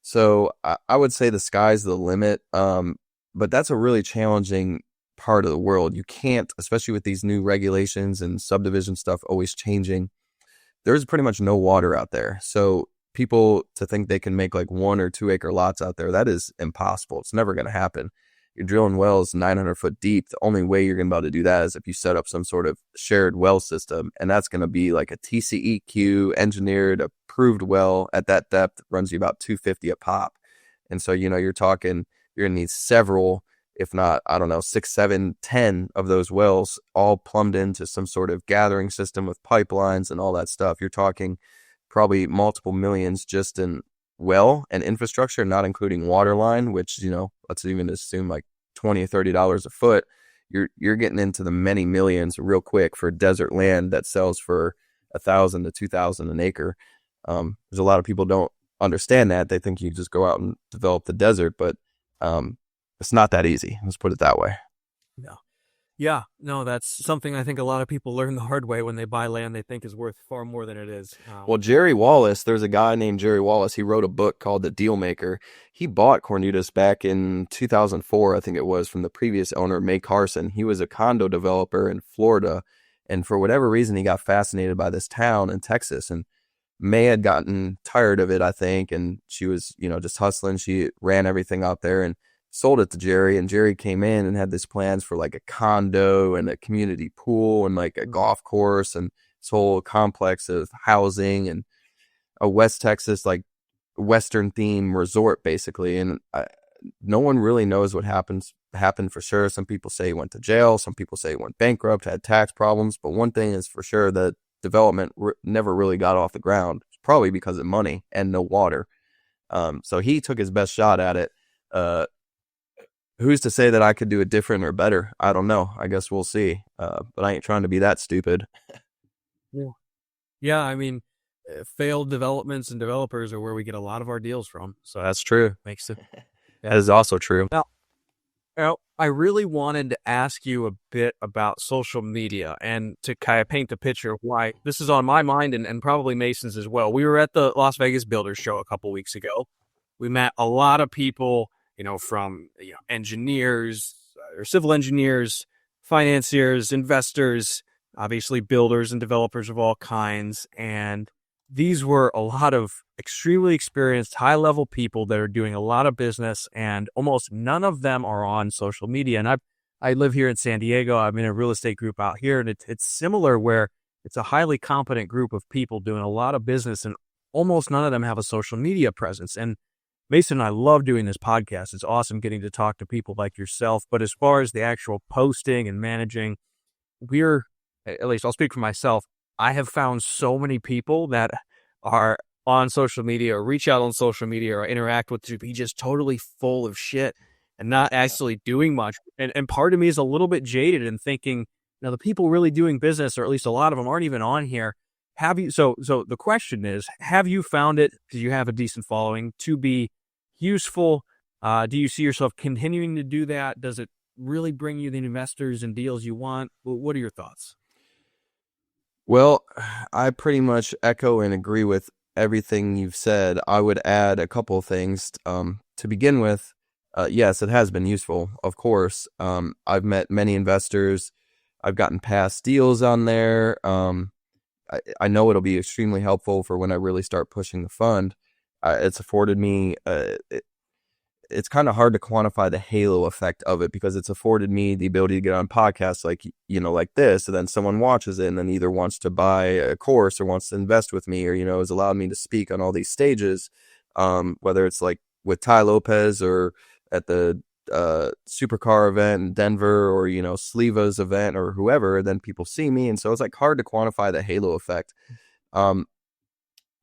So I would say the sky's the limit. But that's a really challenging part of the world. You can't, especially with these new regulations and subdivision stuff always changing, there's pretty much no water out there. So people to think they can make like 1 or 2 acre lots out there, that is impossible. It's never going to happen. You're drilling wells 900 foot deep. The only way you're going to be able to do that is if you set up some sort of shared well system. And that's going to be like a TCEQ engineered, approved well at that depth. Runs you about $250 a pop. And so, you're talking, you're going to need several, if not, I don't know, 6, 7, 10 of those wells all plumbed into some sort of gathering system with pipelines and all that stuff. You're talking probably multiple millions just in well and infrastructure, not including water line, which, let's even assume like $20 or $30 a foot. You're getting into the many millions real quick for desert land that sells for $1,000 to $2,000 an acre. There's a lot of people don't understand that. They think you just go out and develop the desert, but it's not that easy. Let's put it that way. No. Yeah, no, that's something I think a lot of people learn the hard way when they buy land they think is worth far more than it is. Well, Jerry Wallace, there's a guy named Jerry Wallace. He wrote a book called The Deal Maker. He bought Cornudas back in 2004, I think it was, from the previous owner, May Carson. He was a condo developer in Florida, and for whatever reason, he got fascinated by this town in Texas. And May had gotten tired of it, I think, and she was, just hustling. She ran everything out there and sold it to Jerry, and Jerry came in and had these plans for like a condo and a community pool and like a golf course and this whole complex of housing and a West Texas, like Western theme resort basically. And no one really knows what happened for sure. Some people say he went to jail. Some people say he went bankrupt, had tax problems. But one thing is for sure, that development never really got off the ground, probably because of money and no water. So he took his best shot at it. Who's to say that I could do it different or better? I don't know. I guess we'll see. But I ain't trying to be that stupid. Yeah, I mean, failed developments and developers are where we get a lot of our deals from. So That's true. makes it. That is also true. Now, I really wanted to ask you a bit about social media and to kind of paint the picture of why this is on my mind and probably Mason's as well. We were at the Las Vegas Builders Show a couple weeks ago. We met a lot of people, from engineers or civil engineers, financiers, investors, obviously builders and developers of all kinds. And these were a lot of extremely experienced, high-level people that are doing a lot of business, and almost none of them are on social media. And I live here in San Diego. I'm in a real estate group out here, and it's similar, where it's a highly competent group of people doing a lot of business, and almost none of them have a social media presence. And Mason and I love doing this podcast. It's awesome getting to talk to people like yourself. But as far as the actual posting and managing, at least I'll speak for myself, I have found so many people that are on social media or reach out on social media or interact with to be just totally full of shit. and not actually doing much. And part of me is a little bit jaded and thinking, now the people really doing business, or at least a lot of them, aren't even on here. Have you? So the question is, have you found it, because you have a decent following, to be useful? Do you see yourself continuing to do that? Does it really bring you the investors and deals you want? What are your thoughts? Well, I pretty much echo and agree with everything you've said. I would add a couple of things. To begin with, yes, it has been useful, of course. I've met many investors. I've gotten past deals on there. I know it'll be extremely helpful for when I really start pushing the fund. It's afforded me, it's kind of hard to quantify the halo effect of it, because it's afforded me the ability to get on podcasts like, like this, and then someone watches it and then either wants to buy a course or wants to invest with me, or, has allowed me to speak on all these stages, whether it's like with Ty Lopez or at the supercar event in Denver, or, Sleeva's event or whoever, then people see me. And so it's like hard to quantify the halo effect.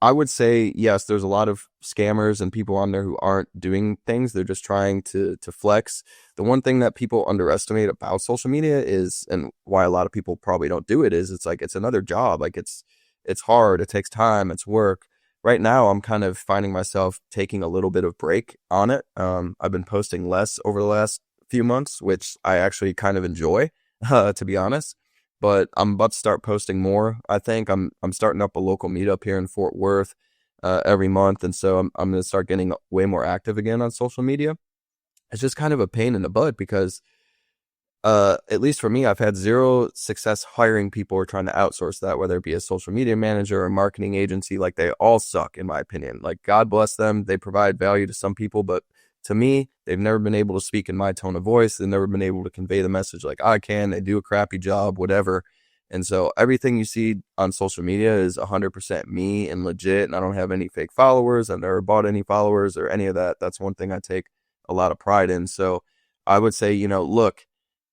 I would say, yes, there's a lot of scammers and people on there who aren't doing things. They're just trying to flex. The one thing that people underestimate about social media is, and why a lot of people probably don't do it, is it's like, it's another job. Like it's hard. It takes time. It's work. Right now, I'm kind of finding myself taking a little bit of break on it. I've been posting less over the last few months, which I actually kind of enjoy, to be honest. But I'm about to start posting more. I think I'm starting up a local meetup here in Fort Worth every month, and so I'm going to start getting way more active again on social media. It's just kind of a pain in the butt, because at least for me, I've had zero success hiring people or trying to outsource that, whether it be a social media manager or a marketing agency. Like, they all suck, in my opinion. Like, God bless them. They provide value to some people, but to me, they've never been able to speak in my tone of voice. They've never been able to convey the message like I can. They do a crappy job, whatever. And so everything you see on social media is 100% me and legit. And I don't have any fake followers. I've never bought any followers or any of that. That's one thing I take a lot of pride in. So I would say, look,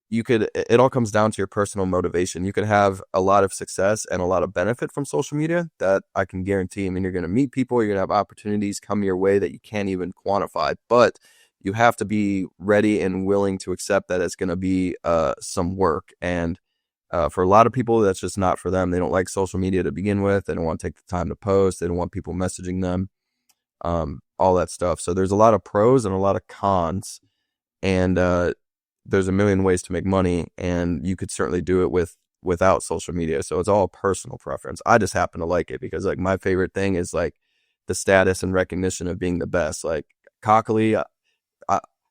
it all comes down to your personal motivation. You can have a lot of success and a lot of benefit from social media, that I can guarantee. I mean, you're going to meet people, you're going to have opportunities come your way that you can't even quantify, but you have to be ready and willing to accept that it's going to be some work. And for a lot of people, that's just not for them. They don't like social media to begin with. They don't want to take the time to post. They don't want people messaging them, all that stuff. So there's a lot of pros and a lot of cons, and there's a million ways to make money, and you could certainly do it without social media. So it's all personal preference. I just happen to like it because, like, my favorite thing is like the status and recognition of being the best. Like, cockily,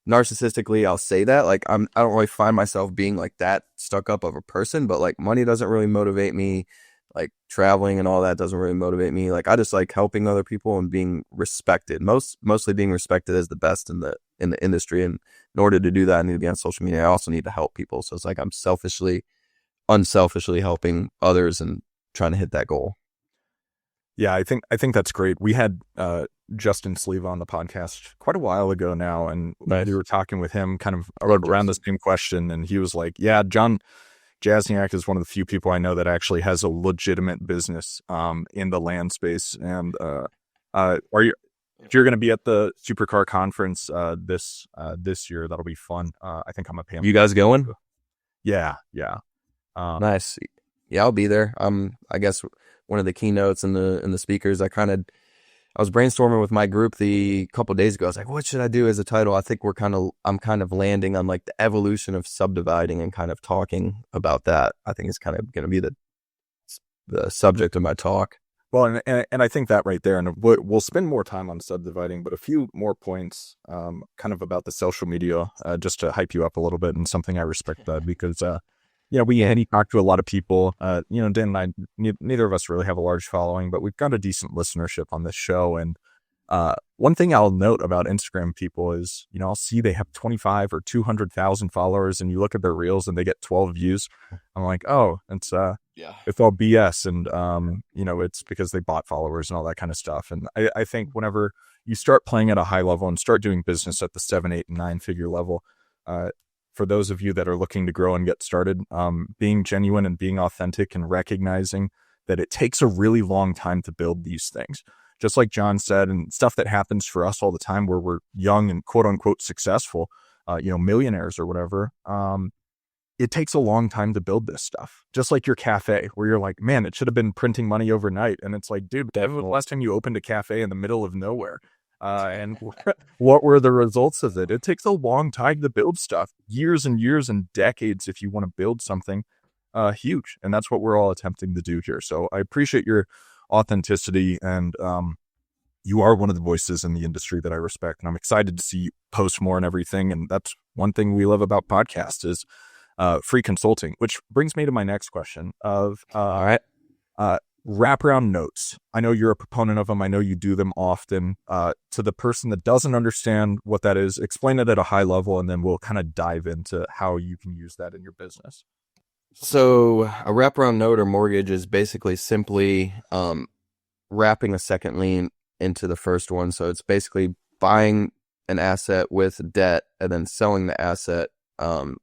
narcissistically, I'll say that. Like, I don't really find myself being like that stuck up of a person, but like, money doesn't really motivate me. Like, traveling and all that doesn't really motivate me. Like, I just like helping other people and being respected. Mostly being respected as the best in the industry. And in order to do that, I need to be on social media. I also need to help people. So it's like I'm unselfishly helping others and trying to hit that goal. Yeah, I think that's great. We had Justin Sleeve on the podcast quite a while ago now, and we were talking with him kind of around the same question, and he was like, yeah, Jon Jasniak is one of the few people I know that actually has a legitimate business in the land space. And if you're going to be at the Supercar conference this year, that'll be fun. I think I'm a payment. You guys going? Yeah. Nice. Yeah, I'll be there. I guess one of the keynotes and the speakers. I was brainstorming with my group the couple of days ago. I was like, what should I do as a title? I think I'm kind of landing on like the evolution of subdividing and kind of talking about that. I think it's kind of going to be the subject of my talk. Well, and I think that right there, and we'll spend more time on subdividing, but a few more points kind of about the social media, just to hype you up a little bit, and something I respect that because, we talk to a lot of people. Dan and I, neither of us really have a large following, but we've got a decent listenership on this show. And one thing I'll note about Instagram people is, I'll see they have 25 or 200,000 followers, and you look at their reels and they get 12 views. I'm like, oh, it's all BS. And, it's because they bought followers and all that kind of stuff. And I think whenever you start playing at a high level and start doing business at the 7, 8, and 9 figure level, for those of you that are looking to grow and get started, being genuine and being authentic and recognizing that it takes a really long time to build these things. Just like Jon said, and stuff that happens for us all the time where we're young and quote unquote successful, millionaires or whatever. It takes a long time to build this stuff. Just like your cafe, where you're like, man, it should have been printing money overnight. And it's like, dude, that was the last time you opened a cafe in the middle of nowhere. And what were the results of it? It takes a long time to build stuff, years and years and decades if you want to build something huge. And that's what we're all attempting to do here. So I appreciate your authenticity, and you are one of the voices in the industry that I respect. And I'm excited to see you post more and everything. And that's one thing we love about podcasts is free consulting, which brings me to my next question of All right. wraparound notes. I know you're a proponent of them. I know you do them often. To the person that doesn't understand what that is, explain it at a high level, and then we'll kind of dive into how you can use that in your business. So a wraparound note or mortgage is basically simply wrapping a second lien into the first one. So it's basically buying an asset with debt and then selling the asset on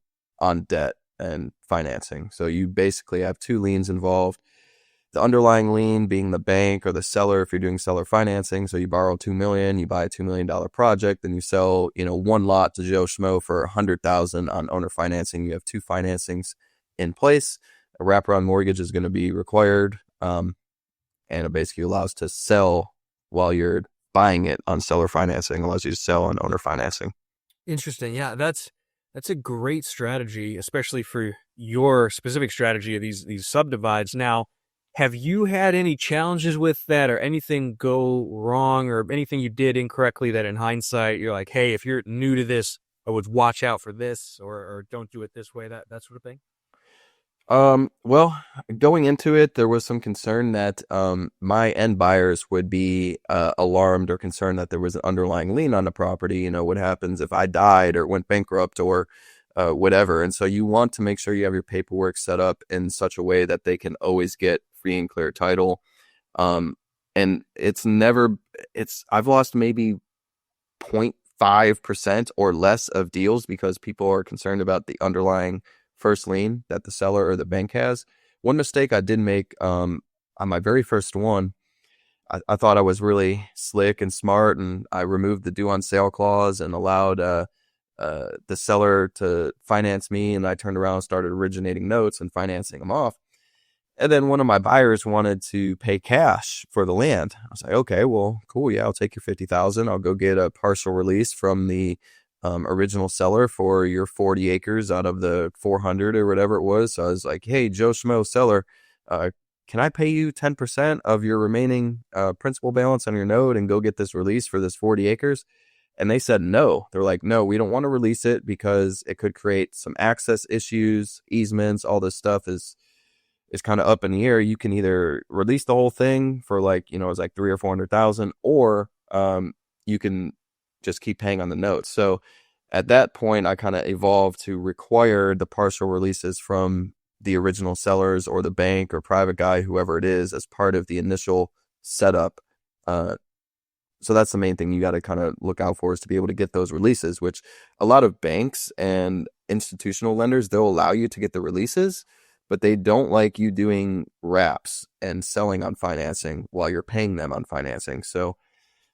debt and financing. So you basically have two liens involved. The underlying lien being the bank or the seller if you're doing seller financing. So you borrow $2 million, you buy a $2 million project, then you sell, one lot to Joe Schmo for $100,000 on owner financing. You have two financings in place. A wraparound mortgage is going to be required, and it basically allows to sell while you're buying it on seller financing, allows you to sell on owner financing. Interesting. Yeah, that's a great strategy, especially for your specific strategy of these subdivides. Now, have you had any challenges with that, or anything go wrong, or anything you did incorrectly that in hindsight you're like, hey, if you're new to this, I would watch out for this, or don't do it this way, that sort of thing? Well, going into it, there was some concern that my end buyers would be alarmed or concerned that there was an underlying lien on the property. What happens if I died or went bankrupt or whatever. And so you want to make sure you have your paperwork set up in such a way that they can always get free and clear title. And I've lost maybe 0.5% or less of deals because people are concerned about the underlying first lien that the seller or the bank has. One mistake I did make on my very first one, I thought I was really slick and smart, and I removed the due on sale clause and allowed the seller to finance me, and I turned around and started originating notes and financing them off. And then one of my buyers wanted to pay cash for the land. I was like, okay, well, cool. Yeah, I'll take your $50,000. I'll go get a partial release from the original seller for your 40 acres out of the 400 or whatever it was. So I was like, hey, Joe Schmo seller, can I pay you 10% of your remaining principal balance on your note and go get this release for this 40 acres? And they said no. They're like, no, we don't want to release it because it could create some access issues, easements, all this stuff is kind of up in the air. You can either release the whole thing for it's like 300,000 or 400,000, or you can just keep paying on the notes. So at that point, I kind of evolved to require the partial releases from the original sellers or the bank or private guy, whoever it is, as part of the initial setup. So that's the main thing you got to kind of look out for, is to be able to get those releases, which a lot of banks and institutional lenders, they'll allow you to get the releases, but they don't like you doing wraps and selling on financing while you're paying them on financing. So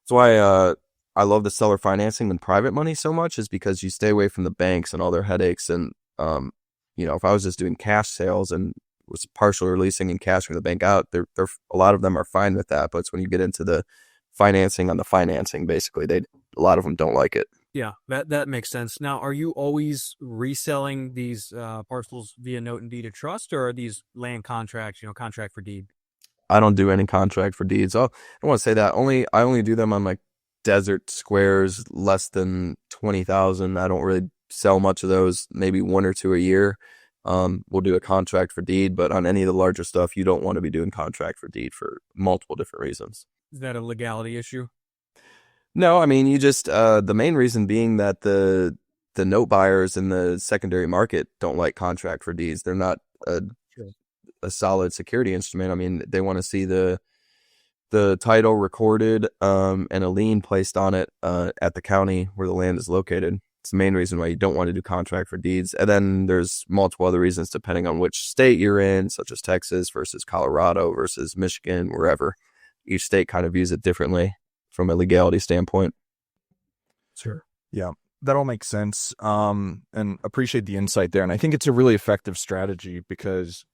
that's why I love the seller financing and private money so much, is because you stay away from the banks and all their headaches. And, if I was just doing cash sales and was partial releasing and cashing the bank out, they're a lot of them are fine with that. But it's when you get into the financing on the financing, basically, a lot of them don't like it. Yeah, that makes sense. Now, are you always reselling these parcels via note and deed of trust, or are these land contracts, contract for deed? I don't do any contract for deeds. I don't want to say that. I only do them on like desert squares, less than 20,000. I don't really sell much of those, maybe one or two a year. We'll do a contract for deed, but on any of the larger stuff, you don't want to be doing contract for deed for multiple different reasons. Is that a legality issue? No, I mean, you just, the main reason being that the note buyers in the secondary market don't like contract for deeds. They're not a solid security instrument. I mean, they want to see the title recorded and a lien placed on it at the county where the land is located. It's the main reason why you don't want to do contract for deeds. And then there's multiple other reasons depending on which state you're in, such as Texas versus Colorado versus Michigan, wherever. Each state kind of views it differently from a legality standpoint. Sure. Yeah. that all makes sense. And appreciate the insight there. And I think it's a really effective strategy because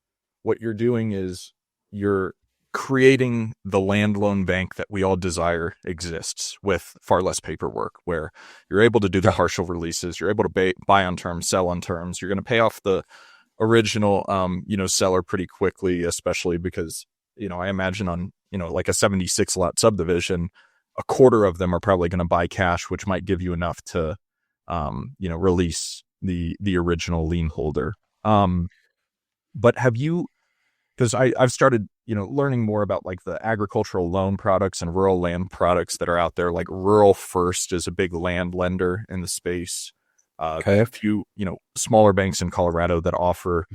what you're doing is you're creating the land loan bank that we all desire exists with far less paperwork, where you're able to do the partial releases, you're able to buy on terms, sell on terms, you're going to pay off the original, seller pretty quickly, especially because, I imagine on, like a 76 lot subdivision, a quarter of them are probably going to buy cash, which might give you enough to, release the original lien holder. But have you, because I've started, learning more about like the agricultural loan products and rural land products that are out there. Like Rural First is a big land lender in the space. Okay. A few, smaller banks in Colorado that offer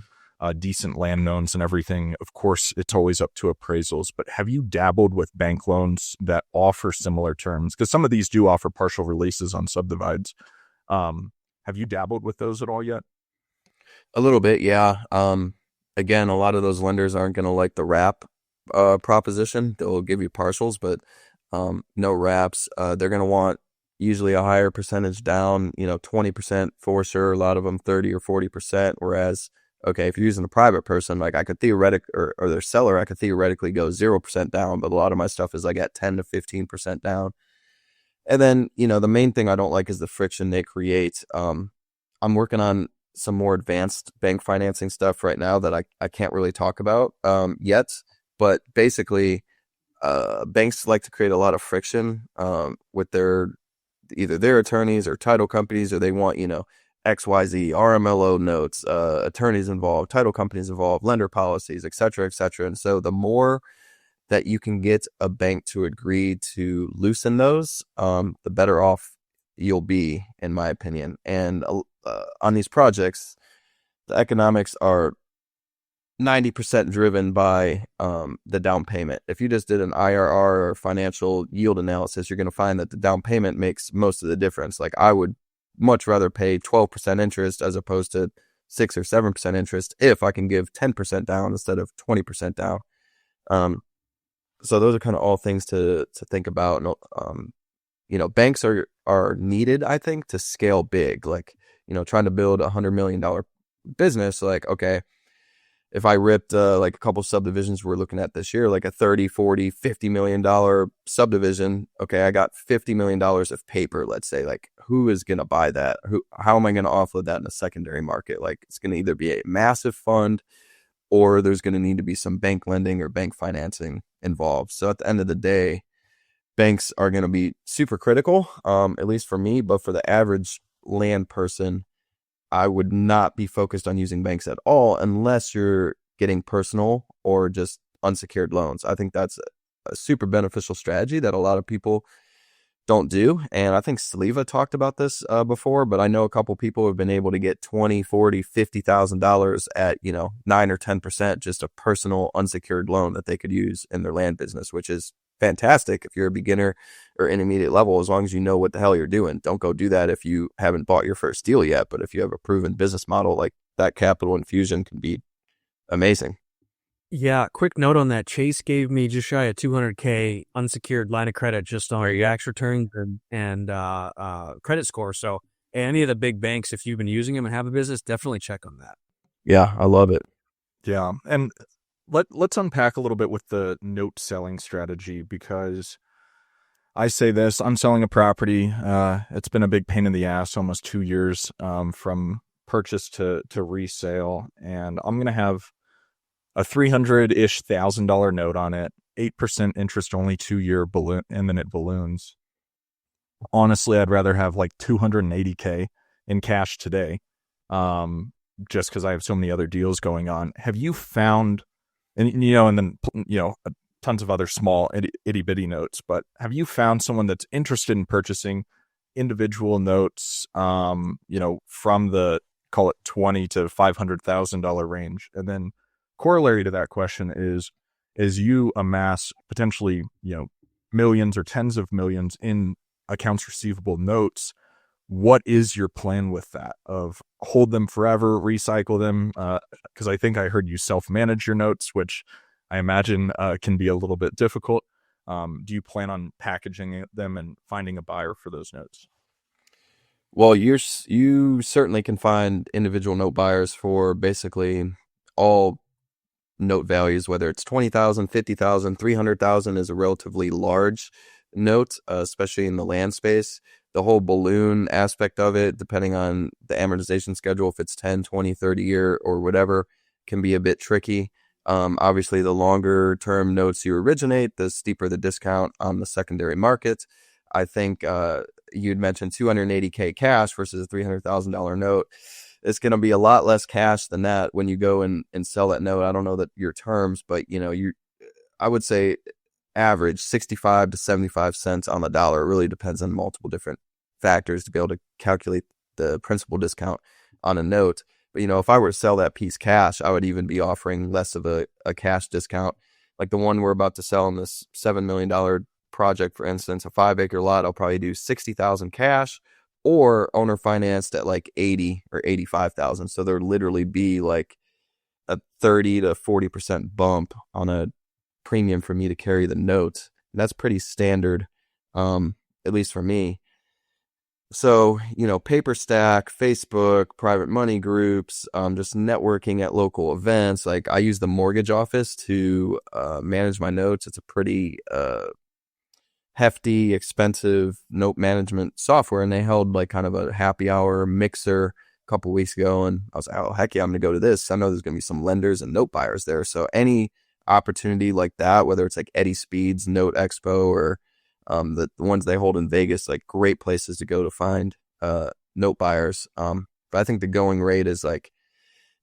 decent land loans and everything. Of course, it's always up to appraisals, but have you dabbled with bank loans that offer similar terms? Because some of these do offer partial releases on subdivides. Have you dabbled with those at all yet? A little bit, yeah. Again, a lot of those lenders aren't going to like the wrap proposition. They'll give you partials, but no wraps. They're going to want usually a higher percentage down, 20% for sure. A lot of them 30 or 40%. Whereas, okay, if you're using a private person, like I could theoretically, or their seller, I could theoretically go 0% down, but a lot of my stuff is like at 10 to 15% down. And then, the main thing I don't like is the friction they create. I'm working on some more advanced bank financing stuff right now that I can't really talk about yet. But basically, banks like to create a lot of friction with either their attorneys or title companies, or they want, XYZ, RMLO notes, attorneys involved, title companies involved, lender policies, et cetera, et cetera. And so the more that you can get a bank to agree to loosen those, the better off you'll be, in my opinion. And on these projects, the economics are 90% driven by the down payment. If you just did an IRR or financial yield analysis, you're going to find that the down payment makes most of the difference. Like I would much rather pay 12% interest as opposed to 6 or 7% interest if I can give 10% down instead of 20% down. So those are kind of all things to think about. Banks are needed, I think, to scale big. Like, trying to build $100 million business. Like, okay, if I ripped like a couple subdivisions we're looking at this year, like a 30, 40, $50 million subdivision. Okay, I got $50 million of paper, let's say. Like, who is going to buy that? How am I going to offload that in a secondary market? Like, it's going to either be a massive fund or there's going to need to be some bank lending or bank financing involved. So at the end of the day, banks are going to be super critical, at least for me. But for the average land person, I would not be focused on using banks at all unless you're getting personal or just unsecured loans. I think that's a super beneficial strategy that a lot of people don't do. And I think Sleva talked about this before, but I know a couple people have been able to get $20, $40, $50,000 at, 9 or 10%, just a personal unsecured loan that they could use in their land business, which is fantastic if you're a beginner or intermediate level, as long as you know what the hell you're doing. Don't go do that if you haven't bought your first deal yet. But if you have a proven business model, like that capital infusion can be amazing. Yeah, quick note on that. Chase gave me just shy of $200K unsecured line of credit just on tax returns and credit score. So any of the big banks, if you've been using them and have a business, definitely check on that. Yeah, I love it. Yeah. And let's unpack a little bit with the note selling strategy, because I say this, I'm selling a property. It's been a big pain in the ass, almost 2 years from purchase to resale. And I'm going to have a $300-ish thousand note on it, 8% interest only, 2-year balloon, and then it balloons. Honestly, I'd rather have like $280K in cash today, just because I have so many other deals going on. Have you found, and then tons of other small itty bitty notes, but have you found someone that's interested in purchasing individual notes, from the, call it $20,000 to $500,000 range? And then corollary to that question is, as you amass potentially, millions or tens of millions in accounts receivable notes, what is your plan with that? Of hold them forever, recycle them? Because I think I heard you self-manage your notes, which I imagine can be a little bit difficult. Do you plan on packaging them and finding a buyer for those notes? Well, you certainly can find individual note buyers for basically all note values, whether it's 20,000, 50,000, 300,000 is a relatively large note, especially in the land space. The whole balloon aspect of it, depending on the amortization schedule, if it's 10, 20, 30 year or whatever, can be a bit tricky. Obviously, the longer term notes you originate, the steeper the discount on the secondary market. I think you'd mentioned 280K cash versus a $300,000 note. It's going to be a lot less cash than that when you go and sell that note. I don't know that your terms, but I would say average 65 to 75 cents on the dollar. It really depends on multiple different factors to be able to calculate the principal discount on a note. But if I were to sell that piece cash, I would even be offering less of a cash discount. Like the one we're about to sell in this $7 million project, for instance, a 5-acre lot, I'll probably do 60,000 cash or owner financed at like 80 or 85,000. So there'd literally be like a 30 to 40% bump on a premium for me to carry the note. And that's pretty standard, at least for me. So, paper stack, Facebook, private money groups, just networking at local events. Like I use the mortgage office to manage my notes. It's a pretty hefty, expensive note management software, and they held like kind of a happy hour mixer a couple weeks ago, and I was like, oh heck yeah, I'm gonna go to this. I know there's gonna be some lenders and note buyers there, so any opportunity like that, whether it's like Eddie Speed's Note Expo or the ones they hold in Vegas, like great places to go to find note buyers. But I think the going rate is like,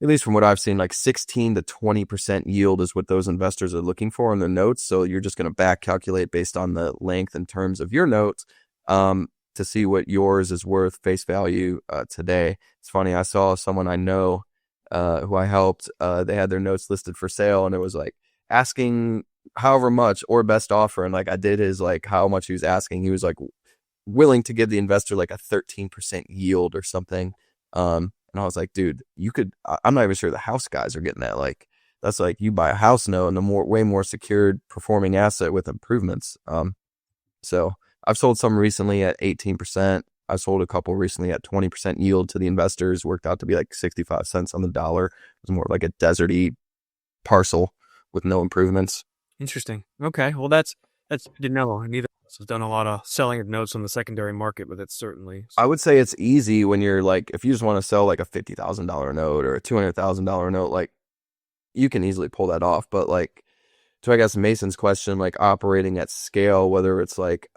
at least from what I've seen, like 16 to 20% yield is what those investors are looking for in their notes. So you're just going to back calculate based on the length and terms of your notes to see what yours is worth face value today. It's funny, I saw someone I know who I helped, they had their notes listed for sale, and it was like asking however much or best offer. And like I did his like how much he was asking. He was like willing to give the investor like a 13% yield or something. And I was like, dude, I'm not even sure the house guys are getting that. Like, that's like you buy a house note and way more secured performing asset with improvements. So I've sold some recently at 18%. I sold a couple recently at 20% yield to the investors, worked out to be like 65 cents on the dollar. It was more like a deserty parcel with no improvements. Interesting. Okay. Well, that's good to know. Neither of us have done a lot of selling of notes on the secondary market, but it's certainly. I would say it's easy when you're like, if you just want to sell like a $50,000 note or a $200,000 note, like you can easily pull that off. But like, to I guess Mason's question, like operating at scale, whether it's like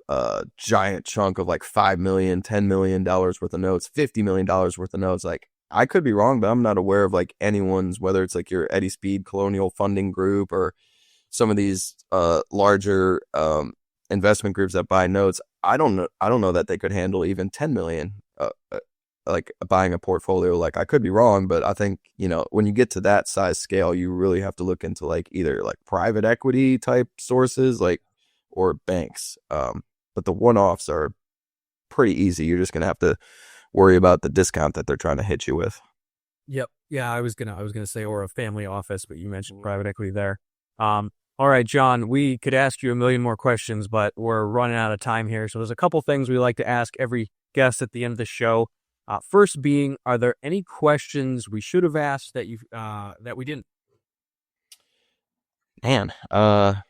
a giant chunk of like $5 million, $10 million worth of notes, $50 million worth of notes, like I could be wrong, but I'm not aware of like anyone's, whether it's like your Eddie Speed Colonial Funding Group or some of these larger investment groups that buy notes. I don't know that they could handle even 10 million like buying a portfolio. Like I could be wrong, but I think when you get to that size scale, you really have to look into like either like private equity type sources, like, or banks. But the one-offs are pretty easy. You're just gonna have to worry about the discount that they're trying to hit you with. Yep. Yeah, I was gonna say, or a family office, but you mentioned private equity there. All right, John, we could ask you a million more questions, but we're running out of time here. So there's a couple things we like to ask every guest at the end of the show. First being, are there any questions we should have asked that that we didn't? Man, I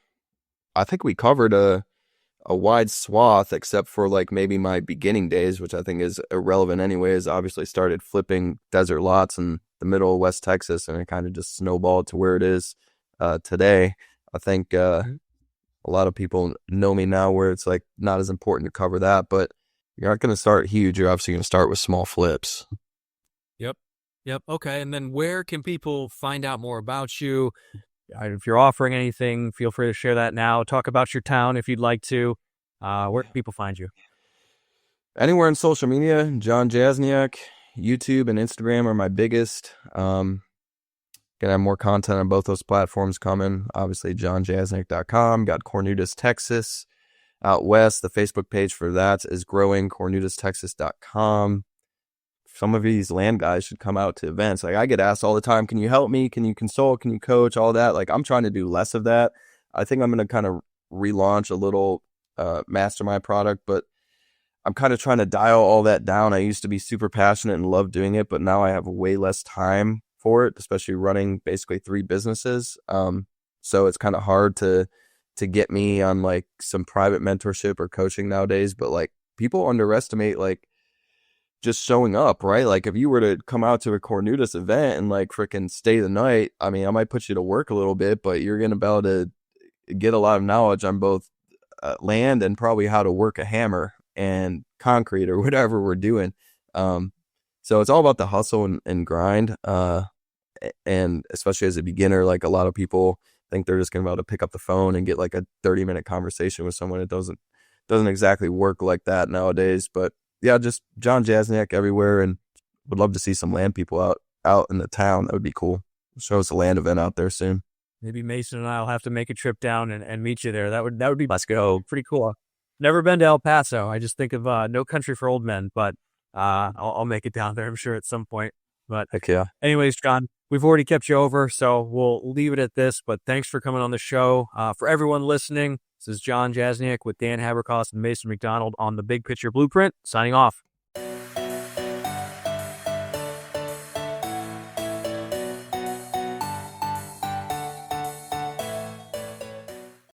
think we covered a wide swath, except for like maybe my beginning days, which I think is irrelevant anyways. Obviously started flipping desert lots in the middle of West Texas, and it kind of just snowballed to where it is today. I think a lot of people know me now where it's like not as important to cover that, but you're not going to start huge. You're obviously going to start with small flips. Yep. Okay. And then where can people find out more about you? If you're offering anything, feel free to share that now. Talk about your town if you'd like to. Where can people find you? Anywhere in social media, Jon Jasniak. YouTube and Instagram are my biggest. Gonna have more content on both those platforms coming. Obviously, jonjasniak.com. Got Cornudas, Texas out west. The Facebook page for that is growing, cornudastexas.com. Some of these land guys should come out to events. Like I get asked all the time, can you help me? Can you consult? Can you coach? All that. Like I'm trying to do less of that. I think I'm going to kind of relaunch a little mastermind product, but I'm kind of trying to dial all that down. I used to be super passionate and love doing it, but now I have way less time for it, especially running basically 3 businesses. So it's kind of hard to get me on like some private mentorship or coaching nowadays. But like people underestimate like just showing up, right? Like if you were to come out to a Cornutus event and like freaking stay the night, I mean, I might put you to work a little bit, but you're gonna be able to get a lot of knowledge on both land and probably how to work a hammer and concrete or whatever we're doing. So it's all about the hustle and grind. And especially as a beginner, like a lot of people think they're just going to be able to pick up the phone and get like a 30-minute conversation with someone. It doesn't exactly work like that nowadays. But yeah, just Jon Jasniak everywhere, and would love to see some land people out in the town. That would be cool. Show us a land event out there soon. Maybe Mason and I'll have to make a trip down and meet you there. That would be Let's go. pretty cool. Never been to El Paso. I just think of No Country for Old Men, but I'll make it down there, I'm sure, at some point. But Heck yeah. anyways, John, we've already kept you over, so we'll leave it at this. But thanks for coming on the show. For everyone listening, this is Jon Jasniak with Dan Haberkost and Mason McDonald on the Big Picture Blueprint, signing off.